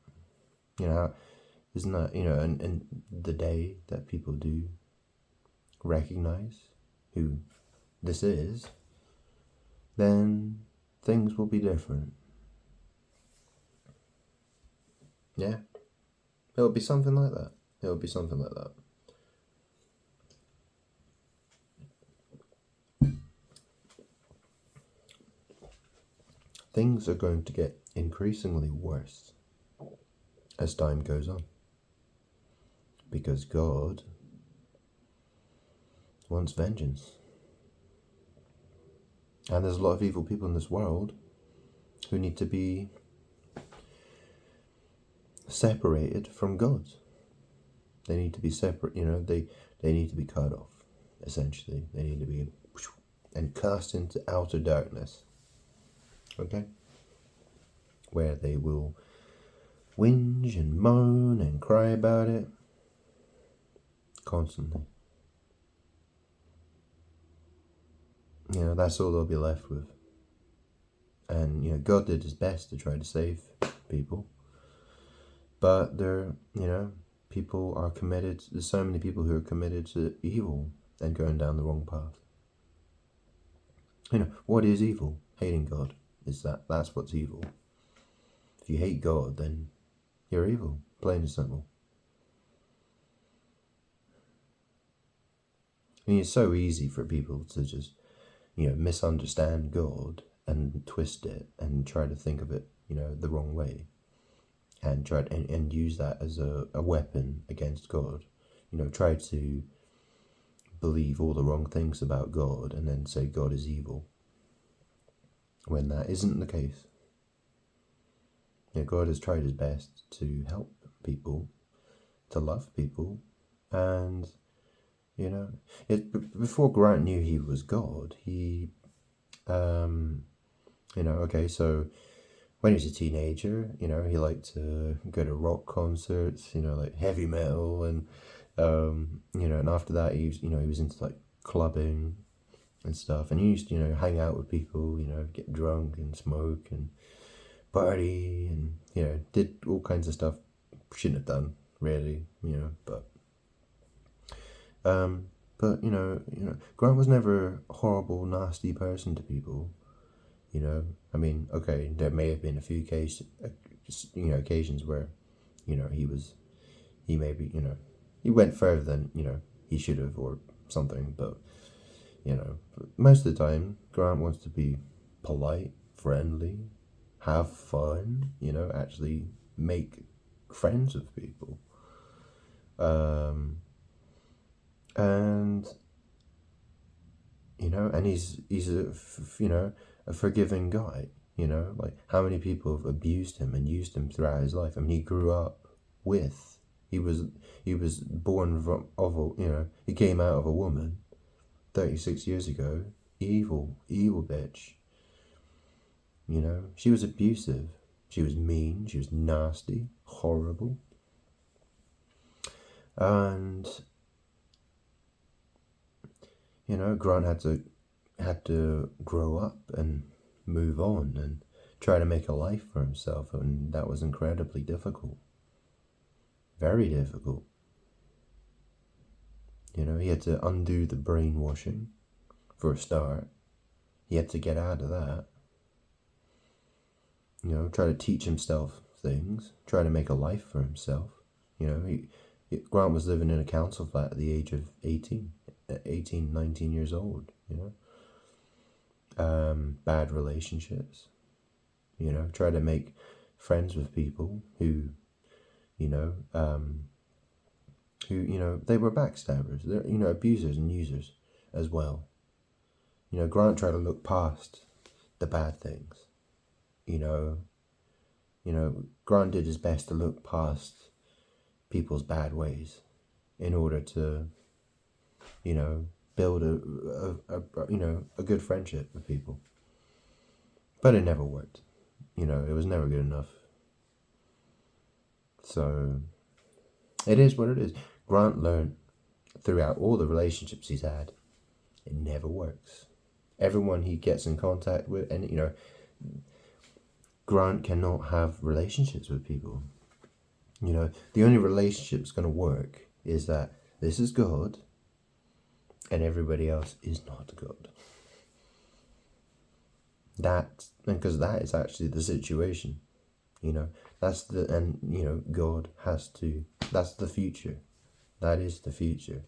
A: Isn't that, and the day that people do recognize who this is, then things will be different. Yeah. It'll be something like that. It'll be something like that. Things are going to get increasingly worse as time goes on. Because God wants vengeance. And there's a lot of evil people in this world who need to be separated from God. They need to be separate, they need to be cut off, essentially. They need to be and cast into outer darkness. Okay? Where they will whinge and moan and cry about it constantly. That's all they'll be left with. And, God did his best to try to save people. But people are committed, there's so many people who are committed to evil and going down the wrong path. What is evil? Hating God. That's what's evil. If you hate God, then you're evil, plain and simple. It's so easy for people to just, misunderstand God and twist it and try to think of it, the wrong way, and try and use that as a weapon against God. Try to believe all the wrong things about God and then say God is evil, when that isn't the case. God has tried his best to help people, to love people, and before Grant knew he was God, he, so when he was a teenager, he liked to go to rock concerts, like heavy metal, and and after that he was into like clubbing and stuff, and he used to hang out with people, get drunk and smoke and party, and did all kinds of stuff shouldn't have done, really, but Grant was never a horrible, nasty person to people. Okay, there may have been a few occasions where he was he maybe, he went further than, he should have or something, but, most of the time, Grant wants to be polite, friendly, have fun, actually make friends with people. And, and he's a forgiving guy, like how many people have abused him and used him throughout his life. I mean, he grew up with, he was born from, he came out of a woman 36 years ago, evil bitch. She was abusive, she was mean, she was nasty, horrible. And Grant had to grow up and move on and try to make a life for himself, and that was incredibly difficult. Very difficult. He had to undo the brainwashing for a start. He had to get out of that. Try to teach himself things, try to make a life for himself. Grant was living in a council flat at the age of 18, 19 years old, bad relationships, try to make friends with people who, they were backstabbers, they're, abusers and users as well. Grant tried to look past the bad things, Grant did his best to look past people's bad ways in order to, build a good friendship with people. But it never worked. It was never good enough. So it is what it is. Grant learned throughout all the relationships he's had, it never works. Everyone he gets in contact with, and Grant cannot have relationships with people. The only relationship that's going to work is that this is God and everybody else is not God. Because that is actually the situation. That's God has to, that's the future. That is the future.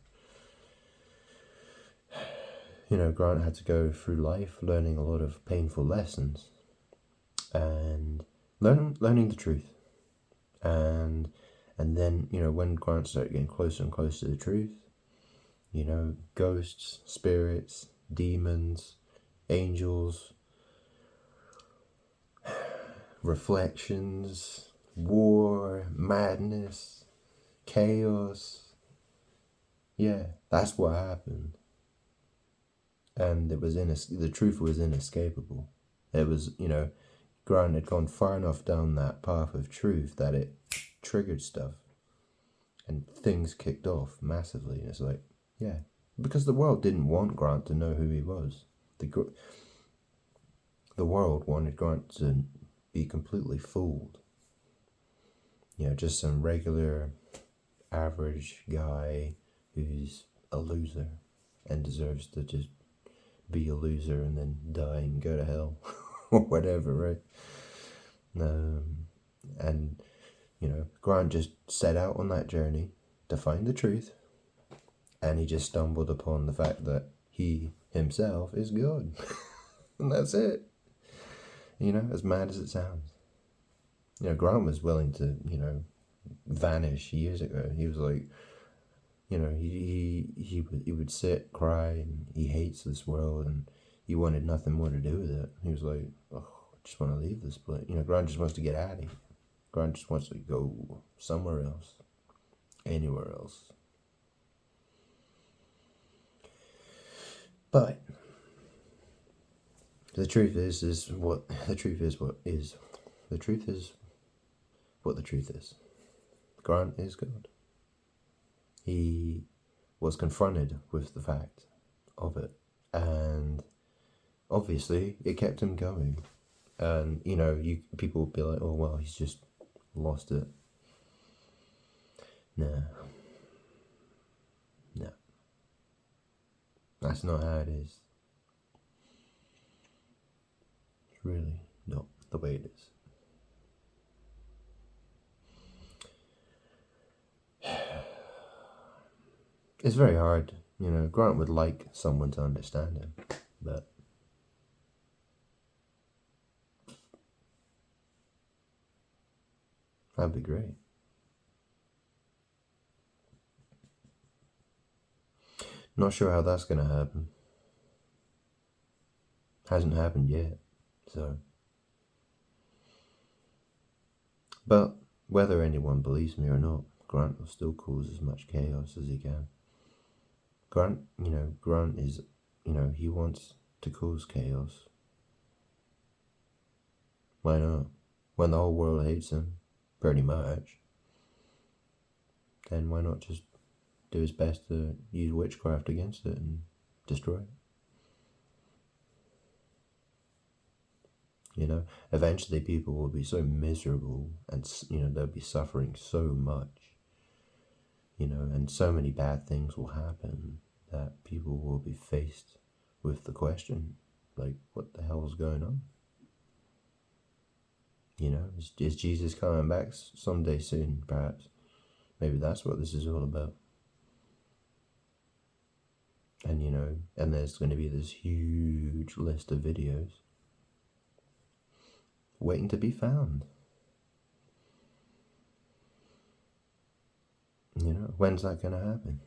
A: Grant had to go through life learning a lot of painful lessons and learning the truth. And then, when Grant started getting closer and closer to the truth, ghosts, spirits, demons, angels, reflections, war, madness, chaos. Yeah, that's what happened. And it was the truth was inescapable. It was, Grant had gone far enough down that path of truth that it triggered stuff and things kicked off massively. And it's like, yeah, because the world didn't want Grant to know who he was. The world wanted Grant to be completely fooled. Just some regular, average guy who's a loser and deserves to just be a loser and then die and go to hell or whatever, right? And Grant just set out on that journey to find the truth, and he just stumbled upon the fact that he himself is God. And that's it. As mad as it sounds. Grant was willing to, vanish years ago. He was like, he would sit, cry, and he hates this world, and he wanted nothing more to do with it. He was like, oh, I just want to leave this place. Grant just wants to get out of here. Grant just wants to go somewhere else, anywhere else. But the truth is what the truth is. The truth is what the truth is. Grant is God. He was confronted with the fact of it, and obviously it kept him going. And people would be like, oh well, he's just lost it. No, that's not how it is. It's really not the way it is. It's very hard, you know. Grant would like someone to understand him, but that'd be great. Not sure how that's gonna happen. Hasn't happened yet, so. But whether anyone believes me or not, Grant will still cause as much chaos as he can. Grant is, he wants to cause chaos. Why not? When the whole world hates him, pretty much, then why not just do his best to use witchcraft against it and destroy it? You know, eventually people will be so miserable and, they'll be suffering so much, and so many bad things will happen that people will be faced with the question, like, what the hell is going on? Is Jesus coming back someday soon, perhaps? Maybe that's what this is all about. And, and there's going to be this huge list of videos waiting to be found. When's that going to happen?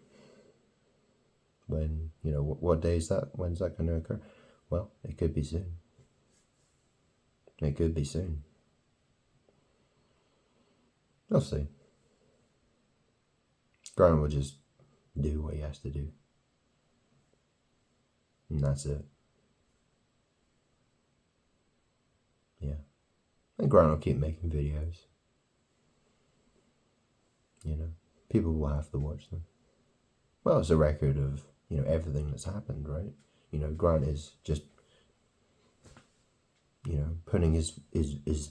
A: When, what day is that? When's that going to occur? Well, it could be soon. It could be soon. We'll see. Grant will just do what he has to do. And that's it. Yeah. And Grant will keep making videos. People will have to watch them. Well, it's a record of, everything that's happened, right? Grant is just, putting his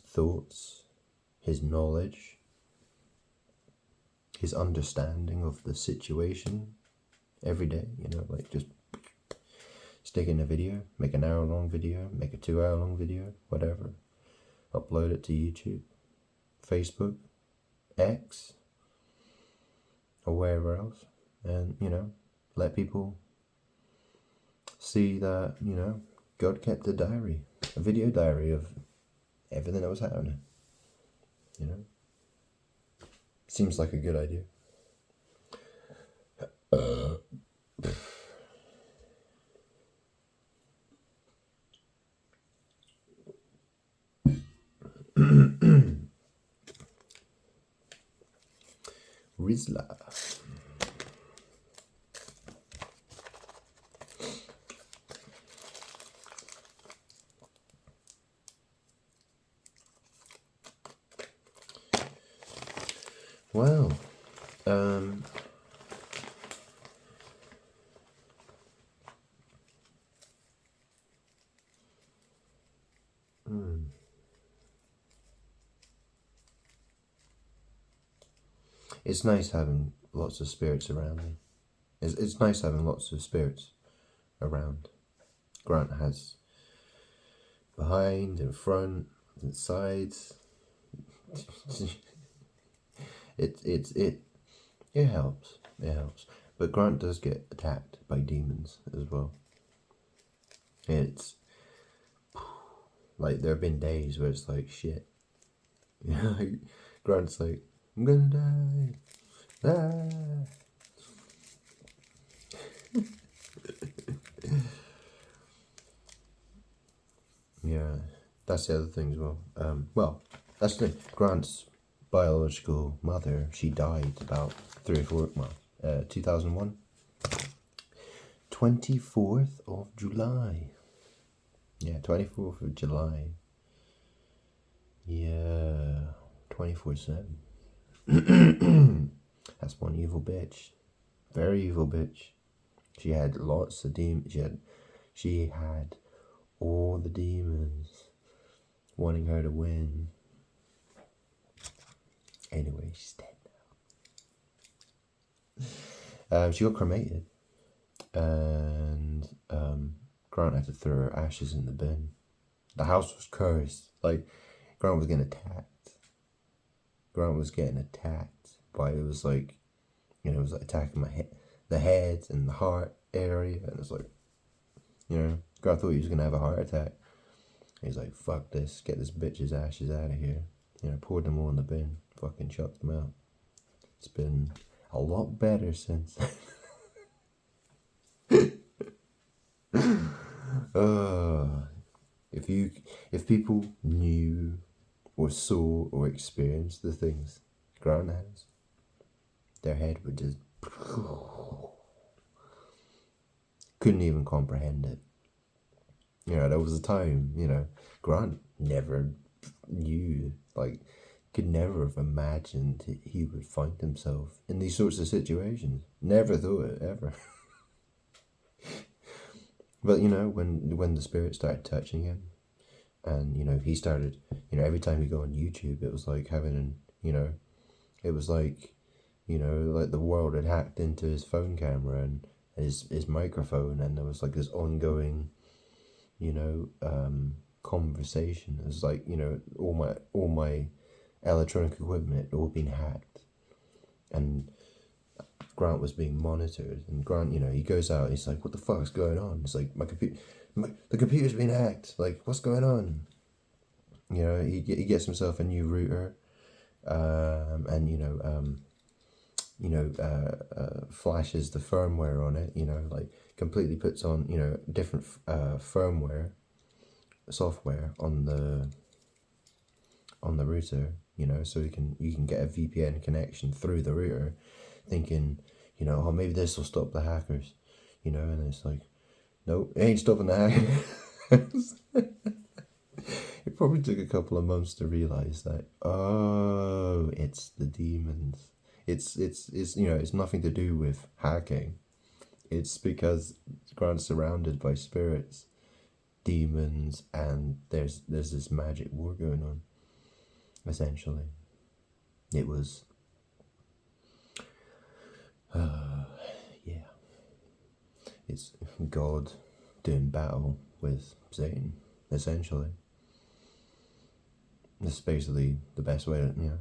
A: thoughts, his knowledge, his understanding of the situation every day, like just stick in a video, make an hour-long video, make a 2-hour-long video, whatever. Upload it to YouTube, Facebook, X, or wherever else, and, let people see that, God kept a diary, a video diary of everything that was happening, Seems like a good idea. Rizla. Well, it's nice having lots of spirits around me. It's nice having lots of spirits around. Grant has behind and front and sides. It helps. It helps. But Grant does get attacked by demons as well. It's like there have been days where it's like shit. Grant's like, I'm gonna die. Ah. Yeah, that's the other thing as well. That's the thing. Grant's biological mother, she died about 3 or 4 months. 2001. 24th of July. Yeah, 24th of July. Yeah, 24/7. That's one evil bitch. Very evil bitch. She had lots of demons. She had all the demons wanting her to win. Anyway, she's dead now. She got cremated, and Grant had to throw her ashes in the bin. The house was cursed. Like, Grant was getting attacked. Grant was getting attacked by, it was like attacking my head. the head and the heart area, and it's like, Grant thought he was gonna have a heart attack. He's like, fuck this, get this bitch's ashes out of here. Poured them all in the bin, fucking chucked them out. It's been a lot better since. If people knew or saw or experienced the things Grant has, their head would just couldn't even comprehend it. There was a time, Grant never knew, could never have imagined he would find himself in these sorts of situations. Never thought it, ever. But, when the spirit started touching him, and, he started, every time he go on YouTube, it was like having it was like, like the world had hacked into his phone camera and his microphone, and there was like this ongoing, conversation. It was like, all my electronic equipment had all been hacked, and Grant was being monitored. And Grant, he goes out, he's like, what the fuck's going on? It's like, the computer's been hacked, like, what's going on? He gets himself a new router, and flashes the firmware on it, completely puts on, different firmware software on the router, so you can get a VPN connection through the router, thinking, oh, maybe this will stop the hackers, and it's like, nope, it ain't stopping the hackers. It probably took a couple of months to realize that, oh, it's the demons. It's nothing to do with hacking. It's because Grant's surrounded by spirits, demons, and there's this magic war going on. Essentially, it was, it's God doing battle with Satan. Essentially, that's basically the best way to,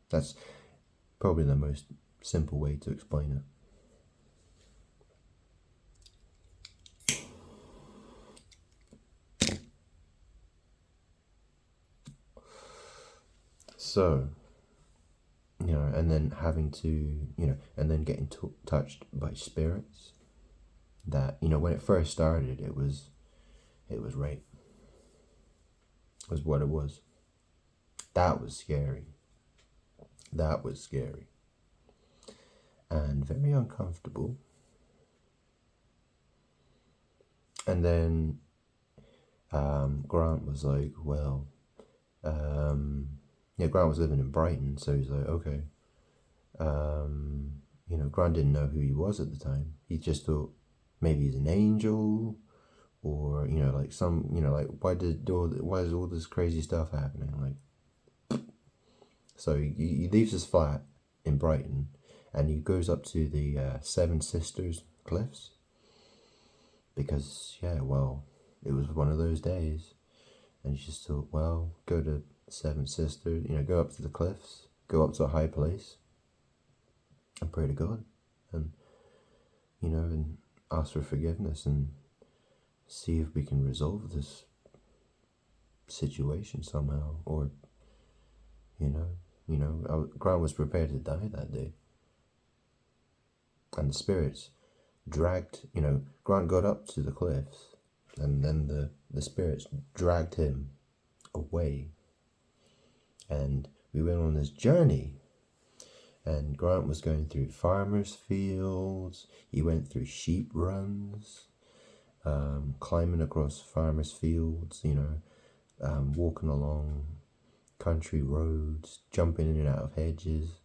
A: that's probably the most simple way to explain it. So, and then having to, and then getting touched by spirits that, when it first started, it was rape. Was what it was. That was scary. That was scary. And very uncomfortable. And then Grant was like, well, Grant was living in Brighton, so he's like, okay. Grant didn't know who he was at the time. He just thought maybe he's an angel, or like some, why is all this crazy stuff happening? Like, so he leaves his flat in Brighton, and he goes up to the Seven Sisters Cliffs, because it was one of those days, and he just thought, well, go to Seven Sisters, go up to the cliffs, go up to a high place, and pray to God, and and ask for forgiveness, and see if we can resolve this situation somehow, or Grant was prepared to die that day, and the spirits dragged, Grant got up to the cliffs, and then the spirits dragged him away, and we went on this journey. And Grant was going through farmers' fields. He went through sheep runs, climbing across farmers' fields, walking along country roads, jumping in and out of hedges,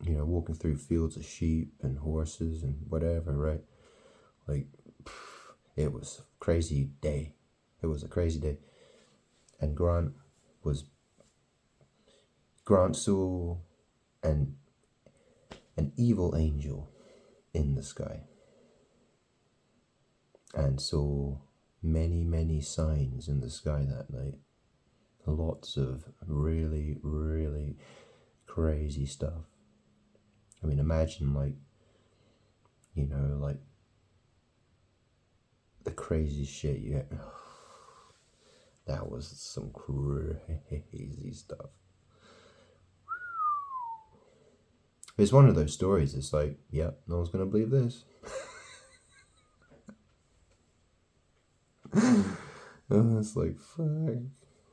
A: walking through fields of sheep and horses and whatever, right? Like, it was a crazy day. It was a crazy day. And Grant saw an evil angel in the sky, and saw many, many signs in the sky that night. Lots of really, really crazy stuff. I mean, imagine like you know, like the crazy shit you get. That was some crazy stuff. It's one of those stories. It's like, yep, no one's gonna believe this. It's like, fuck.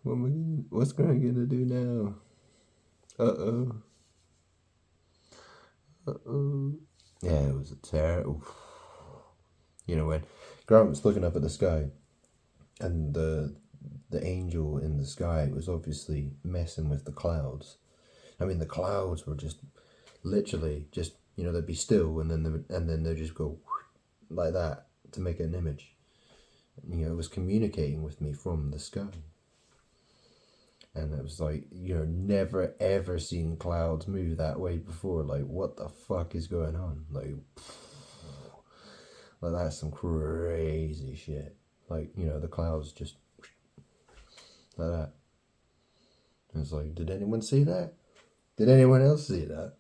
A: What's gonna do now? Uh oh. Yeah, it was a terrible. You know, when Grant was looking up at the sky, and the angel in the sky was obviously messing with the clouds. I mean, the clouds were just literally just, you know, they'd be still, and then they'd just go like that to make an image. You know, it was communicating with me from the sky. And it was like, you know, never ever seen clouds move that way before. Like, what the fuck is going on? Like that's some crazy shit. Like, you know, the clouds just like that. And it's like, did anyone see that? Did anyone else see that?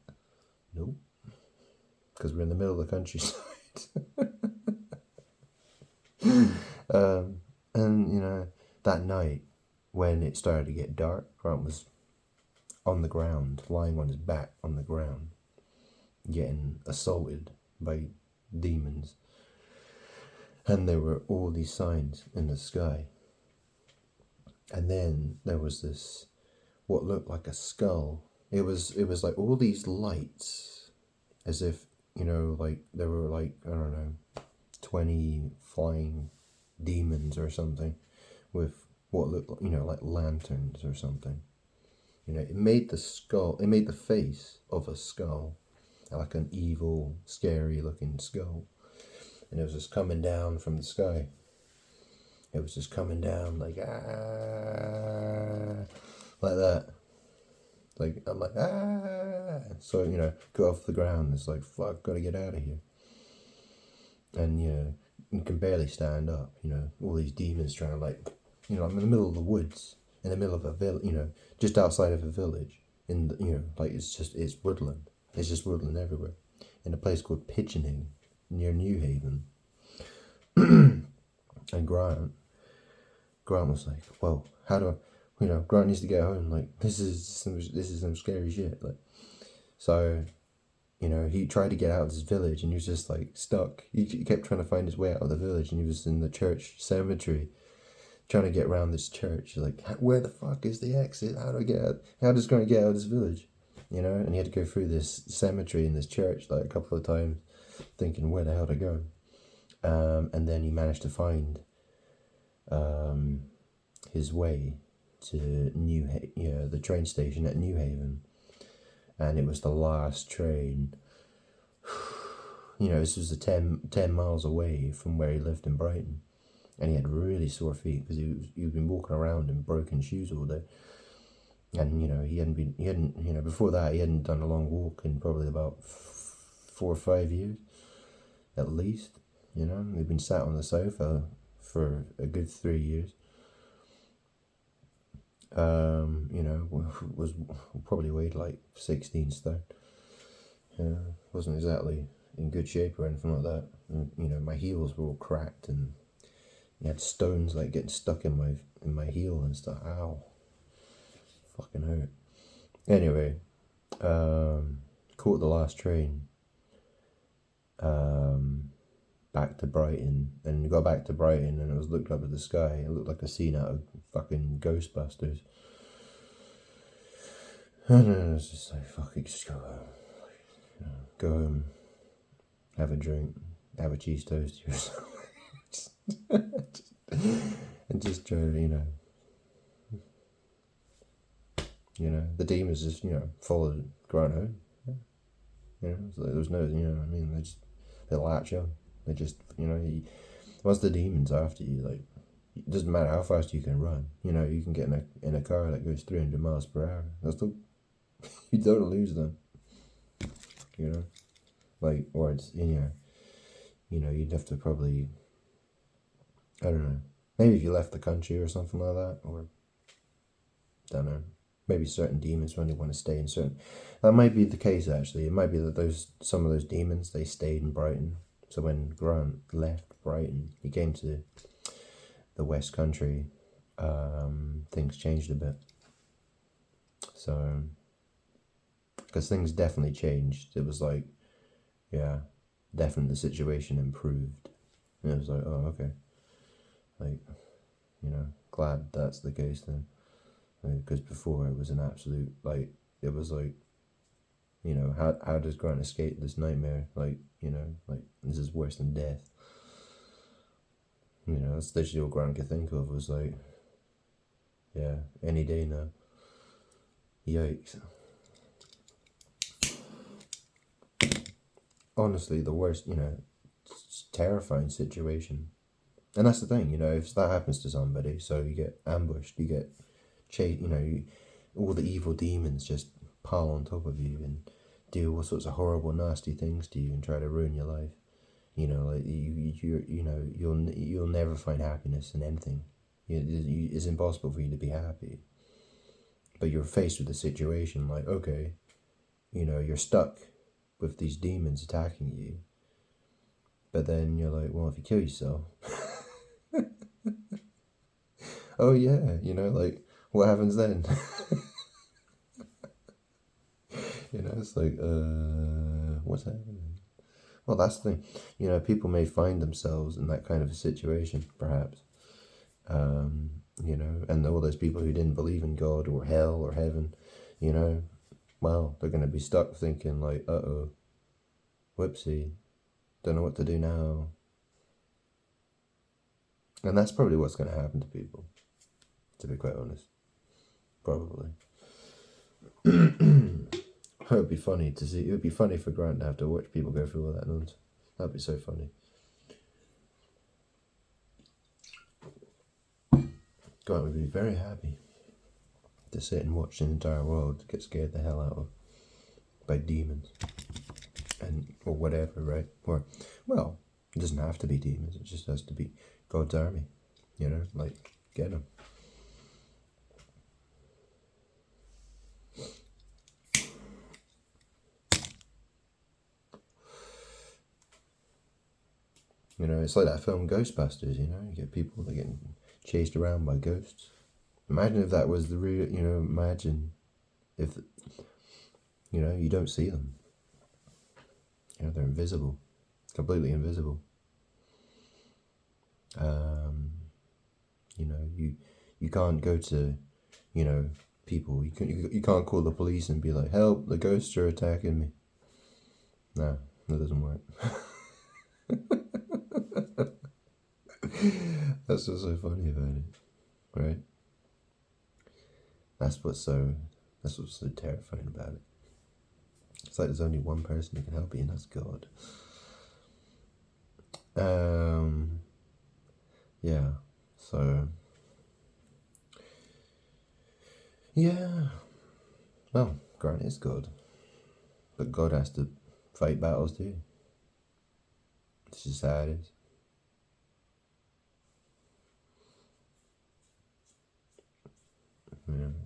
A: Nope. Because we're in the middle of the countryside. And, you know, that night when it started to get dark, Grant was on the ground, lying on his back on the ground, getting assaulted by demons. And there were all these signs in the sky. And then there was this, what looked like a skull. It was like all these lights, as if, you know, like there were like, I don't know, 20 flying demons or something with what looked like, you know, like lanterns or something. You know, it made the skull, it made the face of a skull, like an evil, scary looking skull. And it was just coming down from the sky. It was just coming down like, like that. Like, I'm like, So, you know, go off the ground. It's like, fuck, gotta get out of here. And, you know, you can barely stand up, you know, all these demons trying to, like, you know, I'm in the middle of the woods, in the middle of a village, you know, just outside of a village, in the, you know, like, it's woodland. It's just woodland everywhere. In a place called Pigeoning, near New Haven. And Grant was like, well, how do I, you know, Grant needs to get home. Like, this is some scary shit. Like, so, you know, he tried to get out of this village, and he was just like stuck. He kept trying to find his way out of the village, and he was in the church cemetery, trying to get around this church. Like, where the fuck is the exit? How do I get out? How does Grant get out of this village? You know, and he had to go through this cemetery in this church like a couple of times, thinking where the hell to go. And then he managed to find his way to the train station at New Haven, and it was the last train. You know, this was 10 miles away from where he lived in Brighton, and he had really sore feet because he'd been walking around in broken shoes all day. And, you know, he hadn't, you know, before that, he hadn't done a long walk in probably about 4 or 5 years, at least. You know, he'd been sat on the sofa for a good 3 years. You know, was probably weighed like 16 stone. Wasn't exactly in good shape or anything like that. And, you know, my heels were all cracked, and you had stones like getting stuck in my heel and stuff. Ow. Fucking hurt. Anyway, caught the last train back to Brighton, and got back to Brighton, and I was looked up at the sky. It looked like a scene out of fucking Ghostbusters. And then I was just like, fuck it, just go home. You know, go home, have a drink, have a cheese toast or something. And just try to, you know, the demons just, you know, followed Grant home. Yeah. You know, so there was no, you know what I mean, they latch on. They just, you know, once the demon's after you, like, it doesn't matter how fast you can run. You know, you can get in a car that goes 300 miles per hour. That's still, you don't lose them. You know, like, or it's, you know, you'd have to probably, I don't know, maybe if you left the country or something like that, or, don't know, maybe certain demons only want to stay in certain, that might be the case actually. It might be that some of those demons, they stayed in Brighton, So when Grant left Brighton, he came to the West Country, things changed a bit. So, because things definitely changed. It was like, yeah, definitely the situation improved. And it was like, oh, okay. Like, glad that's the case then. Because before it was an absolute, like, it was like, how does Grant escape this nightmare? Like, like, this is worse than death. That's literally all Grant could think of was like, yeah, any day now. Yikes. Honestly, the worst, it's a terrifying situation. And that's the thing, if that happens to somebody, so you get ambushed, you get chased, all the evil demons just pile on top of you and do all sorts of horrible, nasty things to you and try to ruin your life. Like you'll never find happiness in anything. It's impossible for you to be happy. But you're faced with a situation like, okay, you're stuck with these demons attacking you. But then you're like, well, if you kill yourself, oh yeah, like what happens then? It's like, what's happening? Well, that's the thing. People may find themselves in that kind of a situation, perhaps. And all those people who didn't believe in God or hell or heaven, well, they're going to be stuck thinking like, uh-oh, whoopsie, don't know what to do now. And that's probably what's going to happen to people, to be quite honest. Probably. It would be funny to see. It would be funny for Grant to have to watch people go through all that nonsense. That'd be so funny. Grant would be very happy to sit and watch an entire world get scared the hell out of by demons or whatever, right? Or, well, it doesn't have to be demons. It just has to be God's army. Like get them. It's like that film Ghostbusters, you get people that get chased around by ghosts. Imagine if that was the real, imagine if, you don't see them. They're invisible, completely invisible. You can't go to, people, you can't call the police and be like, help, the ghosts are attacking me. No, that doesn't work. That's what's so funny about it, right? That's what's so terrifying about it. It's like there's only one person who can help you, and that's God. Yeah. So. Yeah. Well, Grant is God, but God has to fight battles too. It's just how it is.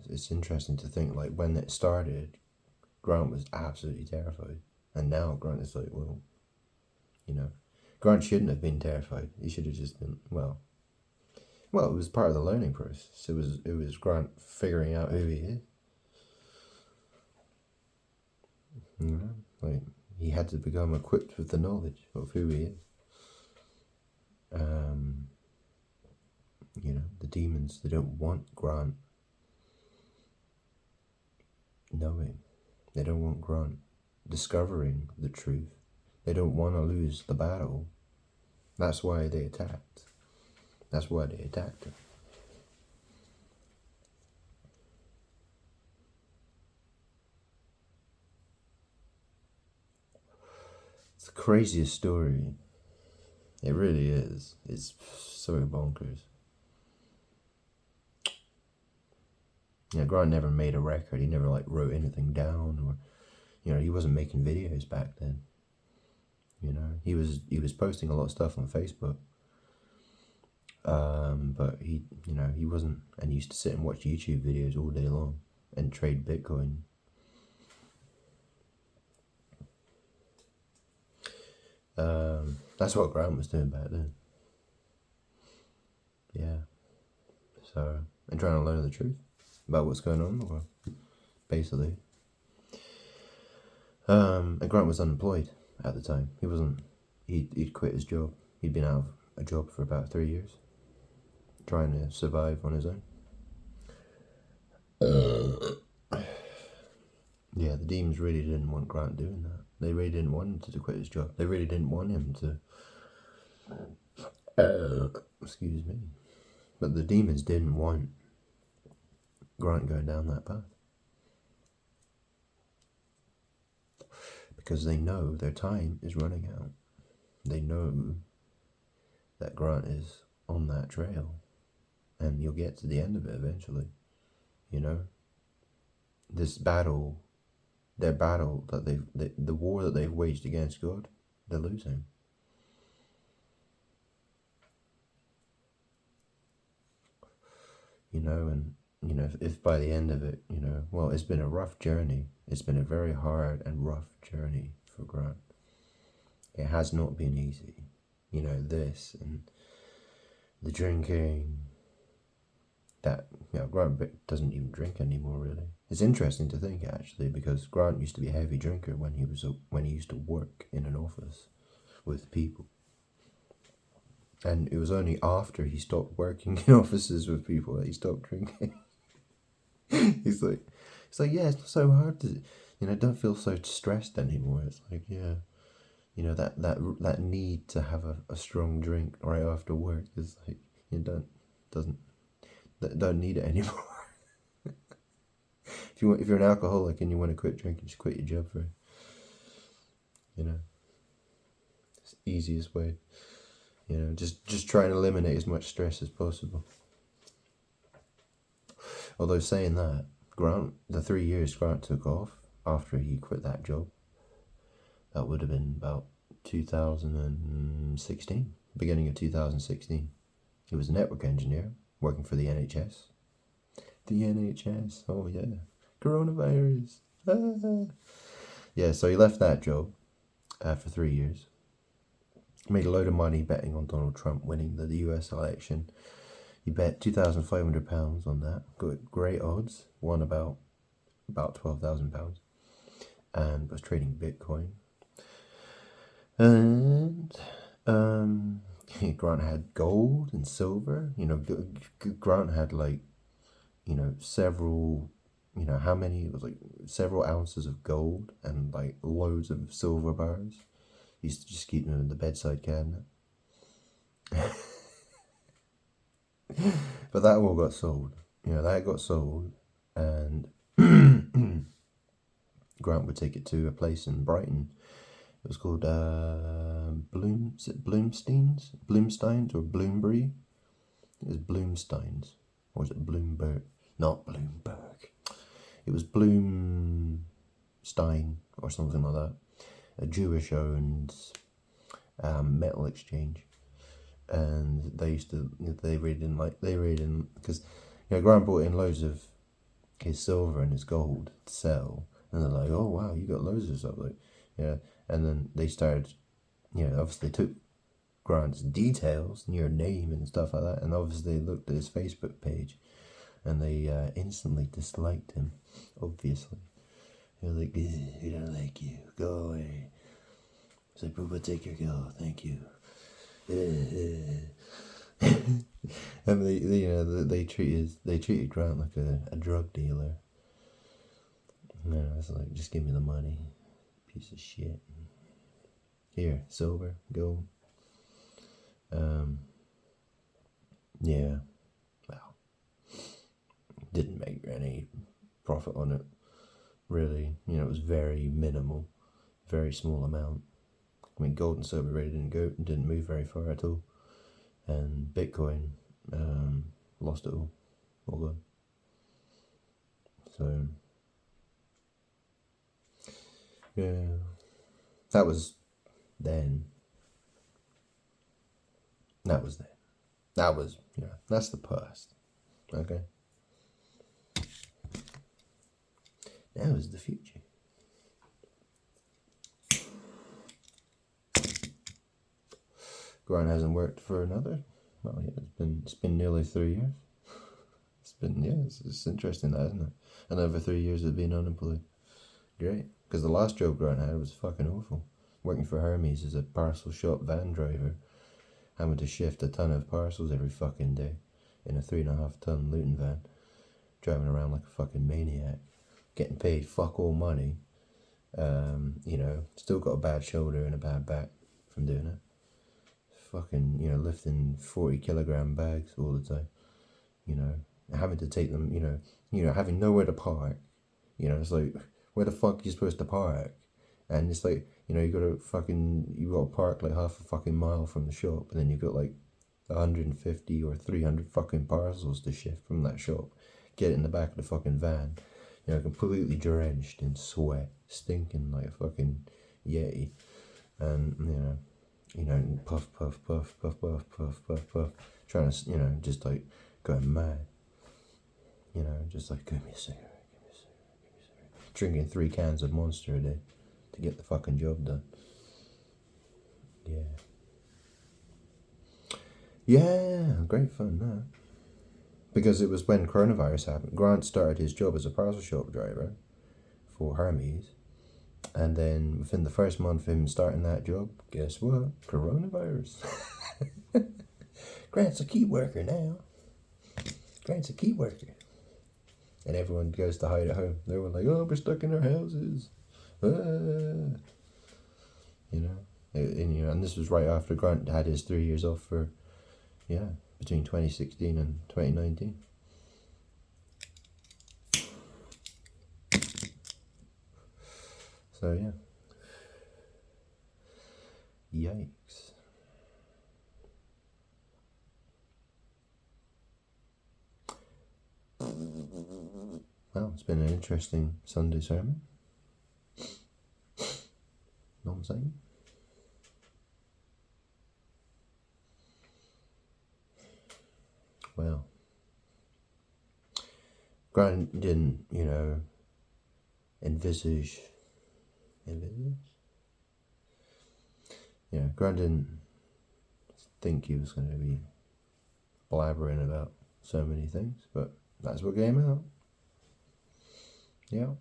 A: It's interesting to think, like, when it started, Grant was absolutely terrified. And now Grant is like, well, Grant shouldn't have been terrified. He should have just been, well, it was part of the learning process. It was Grant figuring out who he is. Like, he had to become equipped with the knowledge of who he is. The demons, they don't want Grant knowing. They don't want Grant discovering the truth. They don't want to lose the battle. That's why they attacked. That's why they attacked him. It's the craziest story. It really is. It's so bonkers. Grant never made a record. He never wrote anything down, or he wasn't making videos back then. He was posting a lot of stuff on Facebook. But he wasn't, and he used to sit and watch YouTube videos all day long and trade Bitcoin. That's what Grant was doing back then. Yeah. So, and trying to learn the truth about what's going on in the world, basically. And Grant was unemployed at the time. He wasn't. He'd quit his job. He'd been out of a job for about 3 years, trying to survive on his own. Yeah, the demons really didn't want Grant doing that. They really didn't want him to quit his job. They really didn't want him to. Excuse me. But the demons didn't want Grant going down that path. Because they know their time is running out. They know that Grant is on that trail. And you'll get to the end of it eventually. You know? This battle, the war that they've waged against God, they're losing. You know, and, you know, if by the end of it, you know, well, it's been a rough journey. It's been a very hard and rough journey for Grant. It has not been easy. You know, this and the drinking, that, you know, Grant doesn't even drink anymore, really. It's interesting to think, actually, because Grant used to be a heavy drinker when he used to work in an office with people. And it was only after he stopped working in offices with people that he stopped drinking. He's like, yeah, it's not so hard to, you know, don't feel so stressed anymore. It's like, yeah, you know, that need to have a strong drink right after work is like, you don't need it anymore. If you're an alcoholic and you want to quit drinking, just quit your job for it. You know, it's the easiest way. You know, just try and eliminate as much stress as possible. Although saying that, Grant, the 3 years Grant took off after he quit that job, that would have been about 2016, beginning of 2016. He was a network engineer working for the NHS. The NHS, oh yeah, coronavirus. Yeah, so he left that job for 3 years. Made a load of money betting on Donald Trump winning the US election. He bet £2,500 on that. Got great odds. Won about £12,000, and was trading Bitcoin. And Grant had gold and silver. You know, Grant had like, you know, several. You know how many? It was like several ounces of gold and like loads of silver bars. He used to just keep them in the bedside cabinet. But that all got sold. You know, that got sold, and Grant would take it to a place in Brighton. It was called Bloomsteins or Bloomsbury? It was Bloomsteins. Or was it Bloomberg? Not Bloomberg. It was Bloomstein or something like that. A Jewish-owned metal exchange. And they really didn't, because, you know, Grant brought in loads of his silver and his gold to sell, and they're like, oh wow, you got loads of stuff, like, yeah. And then they started, you know, obviously took Grant's details, your name and stuff like that, and obviously looked at his Facebook page, and they instantly disliked him, obviously. They're like, we don't like you, go away. It's like, Booba, take your girl, thank you. And they treated Grant like a drug dealer. No, it's like, just give me the money, piece of shit. Here, silver, gold. Yeah, well, didn't make any profit on it, really. You know, it was very minimal, very small amount. I mean, gold and silver really didn't move very far at all, and Bitcoin lost it all gone. So yeah, that was then. That was then. That was, you know, that's the past. Okay. Now is the future. Grant hasn't worked for another. Well, yeah, it's been nearly 3 years. It's interesting, that, isn't it? Another 3 years of being unemployed. Great, because the last job Grant had was fucking awful. Working for Hermes as a parcel shop van driver, having to shift a ton of parcels every fucking day in a 3.5 ton Luton van, driving around like a fucking maniac, getting paid fuck all money. Still got a bad shoulder and a bad back from doing it. Fucking, lifting 40-kilogram bags all the time. Having to take them, having nowhere to park. It's like, where the fuck are you supposed to park? And it's like, you got to park like half a fucking mile from the shop, and then you've got like 150 or 300 fucking parcels to shift from that shop. Get it in the back of the fucking van, completely drenched in sweat, stinking like a fucking yeti, and puff, puff, puff, puff, puff, puff, puff, puff, trying to, just like going mad, just like, give me a cigarette, drinking 3 cans of Monster a day to get the fucking job done. Yeah, great fun, that. Because it was when coronavirus happened. Grant started his job as a parcel shop driver for Hermes, and then within the first month of him starting that job, guess what? Coronavirus. Grant's a key worker now. Grant's a key worker. And everyone goes to hide at home. They're all like, oh, we're stuck in our houses. And this was right after Grant had his 3 years off between 2016 and 2019. So, yeah. Yikes. Well, it's been an interesting Sunday sermon. Know what I'm saying? Well, Grant didn't, envisage. Grant didn't think he was going to be blabbering about so many things, but that's what came out. Yeah.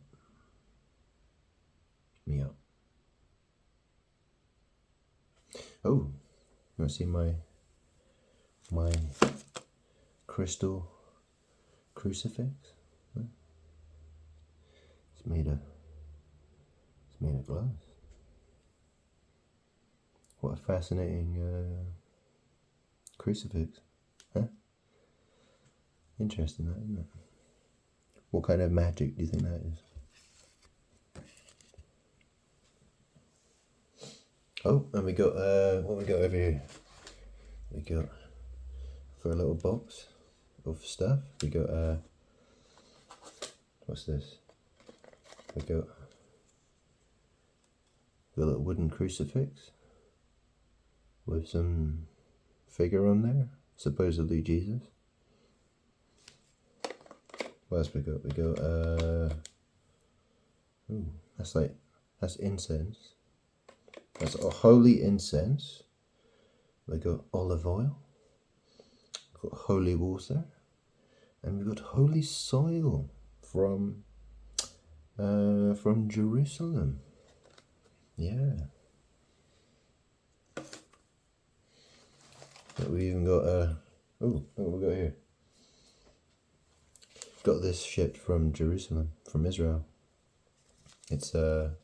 A: Oh, you want to see my crystal crucifix? It's made of glass. What a fascinating crucifix, huh? Interesting, that, isn't it? What kind of magic do you think that is? Oh, and we got what we got over here? We got, for a little box of stuff, we got what's this? We got a little wooden crucifix with some figure on there, supposedly Jesus. What else we got? We got that's incense. That's a holy incense. We got olive oil. We got holy water, and we got holy soil from Jerusalem. Yeah. But we even got what we got here? Got this shipped from Jerusalem, from Israel. It's hang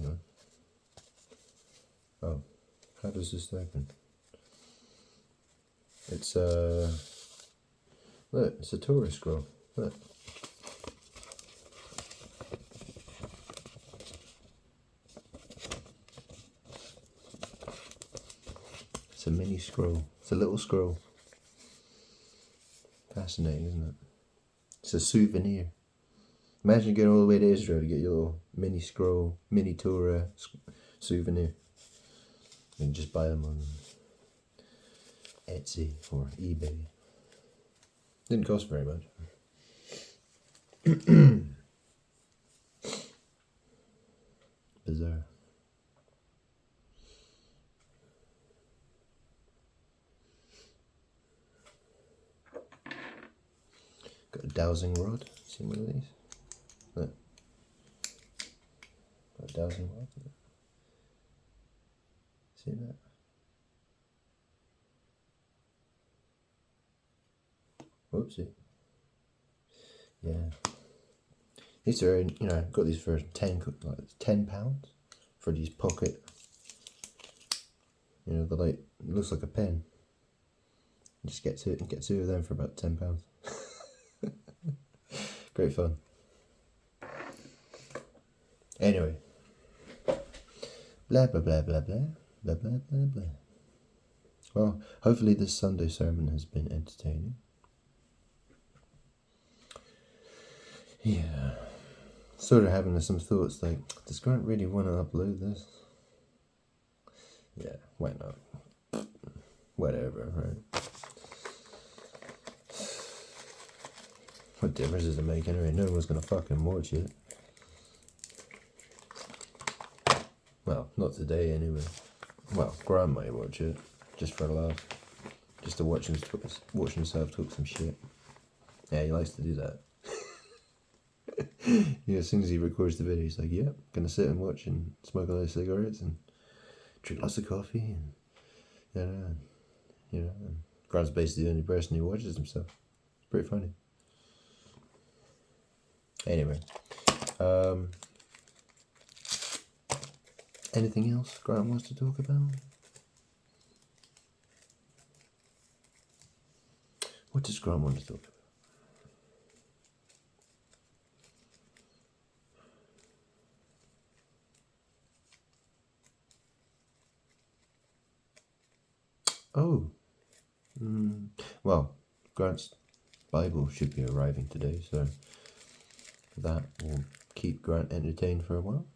A: on. Oh, how does this open? It's look, it's a Torah scroll. Look. It's a mini scroll. It's a little scroll. Fascinating, isn't it? It's a souvenir. Imagine going all the way to Israel to get your little mini scroll, mini Torah souvenir. You can just buy them on Etsy or eBay. Didn't cost very much. Bizarre. dowsing rod. See one of these? Look. A dowsing rod. See that? Whoopsie. Yeah. These are, got these for £10 for these pocket. They're like, it looks like a pen. You just get two of them for about £10. Great fun. Anyway. Blah blah blah blah blah blah blah blah blah. Well, hopefully this Sunday sermon has been entertaining. Yeah. Sort of having some thoughts like, does Grant really want to upload this? Yeah, why not? Whatever, right? What difference does it make anyway? No one's gonna fucking watch it. Well, not today anyway. Well, Grant might watch it, just for a laugh. Just to watch himself talk some shit. Yeah, he likes to do that. As soon as he records the video, he's like, "Yep, gonna sit and watch and smoke a lot of cigarettes and drink lots of coffee and and Grant's basically the only person who watches himself. It's pretty funny." Anyway, anything else Grant wants to talk about? What does Grant want to talk about? Oh, well, Grant's Bible should be arriving today, so that will keep Grant entertained for a while.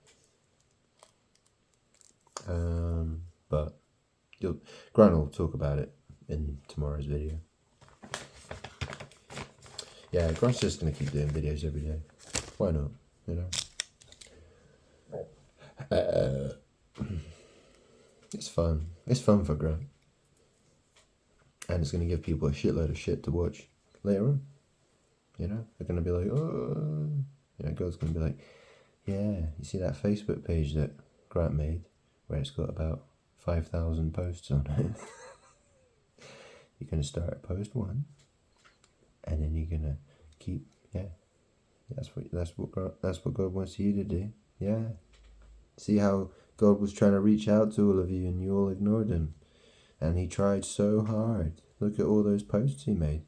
A: But Grant will talk about it in tomorrow's video. Yeah, Grant's just gonna keep doing videos every day. Why not? It's fun. It's fun for Grant. And it's going to give people a shitload of shit to watch later on. They're going to be like, oh. Girl's going to be like, yeah, you see that Facebook page that Grant made where it's got about 5,000 posts on it? You're going to start at post 1. And then you're going to keep, that's what God wants you to do. Yeah. See how God was trying to reach out to all of you and you all ignored him. And he tried so hard. Look at all those posts he made.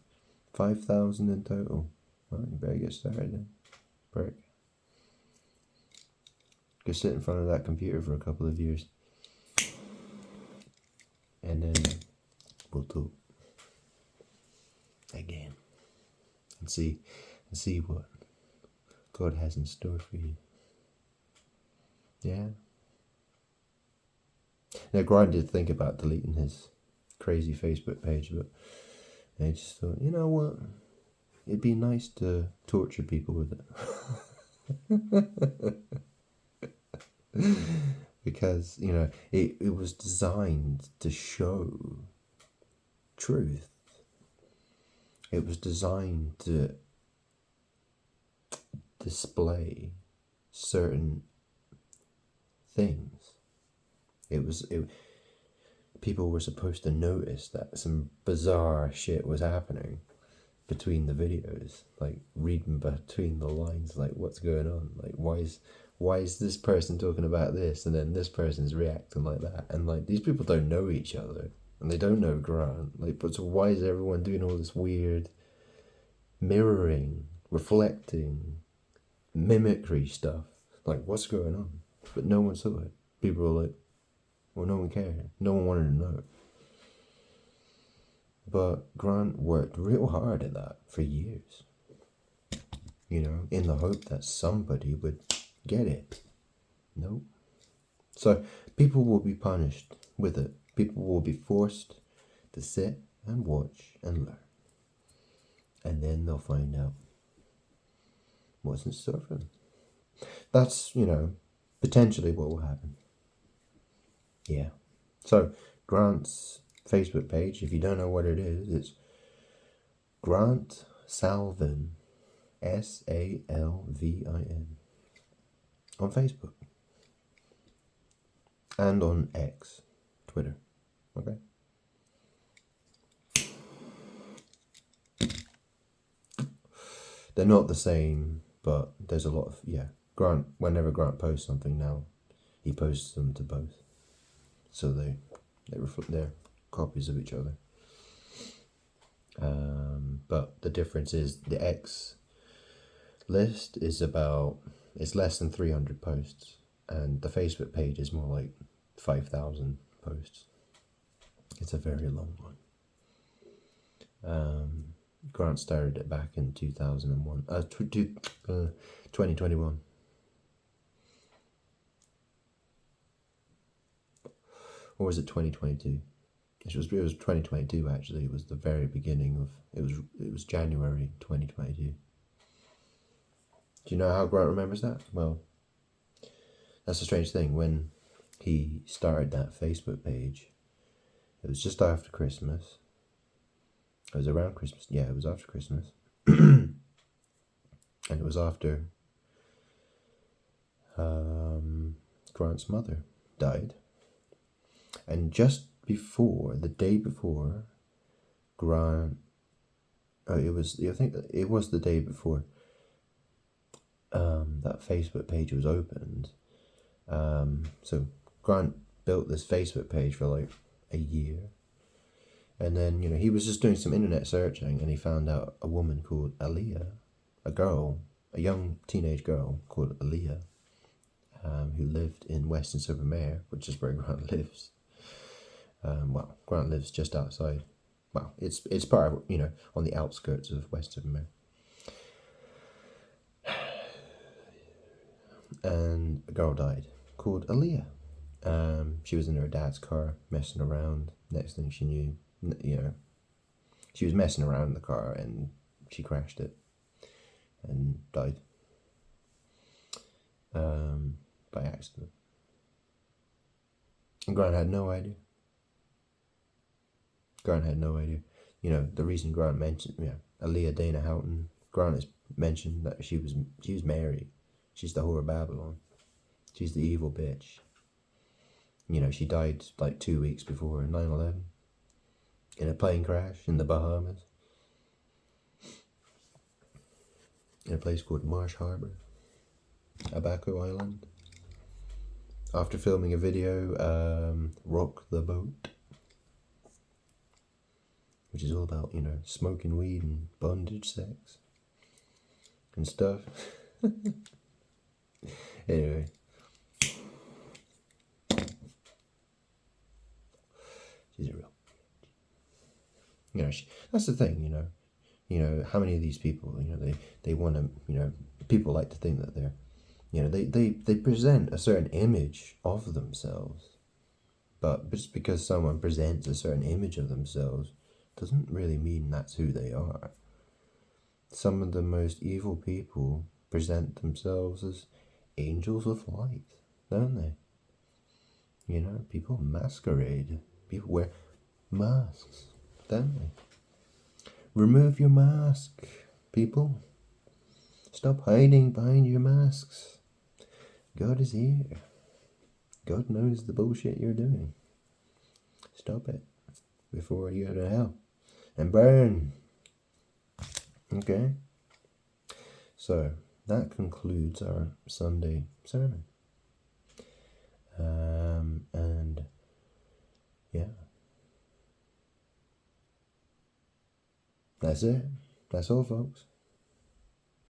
A: 5,000 in total. Well, you better get started then. Prick. Go sit in front of that computer for a couple of years. And then we'll talk. Again. And see what God has in store for you. Yeah. Now, Grant did think about deleting his crazy Facebook page, but I just thought, you know what? It'd be nice to torture people with it. Because, it was designed to show truth. It was designed to display certain things. People were supposed to notice that some bizarre shit was happening between the videos, like reading between the lines, like what's going on, like why is this person talking about this and then this person's reacting like that, and like these people don't know each other and they don't know Grant, like, but so why is everyone doing all this weird mirroring, reflecting, mimicry stuff? Like, what's going on? But no one saw it. People were like, well, no one cared. No one wanted to know. But Grant worked real hard at that for years. In the hope that somebody would get it. Nope. So people will be punished with it. People will be forced to sit and watch and learn. And then they'll find out what's in store for them. That's, potentially what will happen. Yeah. So Grant's Facebook page, if you don't know what it is, it's Grant Salvin Salvin. On Facebook. And on X. Twitter. Okay? They're not the same, but there's a lot of, Grant, whenever Grant posts something now, he posts them to both. So they reflect, they're copies of each other. But the difference is the X list is it's less than 300 posts, and the Facebook page is more like 5,000 posts. It's a very long one. Grant started it back in 2021. Or was it 2022? It was 2022 actually. It was the very beginning of it was January 2022. Do you know how Grant remembers that? Well, that's a strange thing. When he started that Facebook page, it was just after Christmas. It was around Christmas. Yeah, it was after Christmas. And it was after Grant's mother died. And just before, the day before, Grant, I think it was the day before that Facebook page was opened. So Grant built this Facebook page for like a year. And then, he was just doing some internet searching, and he found out a woman called Aaliyah, a young teenage girl called Aaliyah, who lived in Weston-super-Mare, which is where Grant lives. Grant lives just outside. Well, it's part of, on the outskirts of Weston-super-Mare. And a girl died called Aaliyah. She was in her dad's car messing around. Next thing she knew, she was messing around in the car and she crashed it and died by accident. And Grant had no idea. The reason Grant mentioned, Aaliyah Dana Houghton, Grant has mentioned that she was married. She's the whore of Babylon. She's the evil bitch. She died like 2 weeks before 9/11 in a plane crash in the Bahamas, in a place called Marsh Harbor, Abaco Island, after filming a video, Rock the Boat, which is all about, smoking weed and bondage sex and stuff. Anyway. She's a real... that's the thing, how many of these people, they want to, people like to think that they're, they present a certain image of themselves. But just because someone presents a certain image of themselves doesn't really mean that's who they are. Some of the most evil people present themselves as angels of light, don't they? People masquerade. People wear masks, don't they? Remove your mask, people. Stop hiding behind your masks. God is here. God knows the bullshit you're doing. Stop it before you go to hell and burn. Okay? So, that concludes our Sunday sermon. And yeah. That's it. That's all, folks.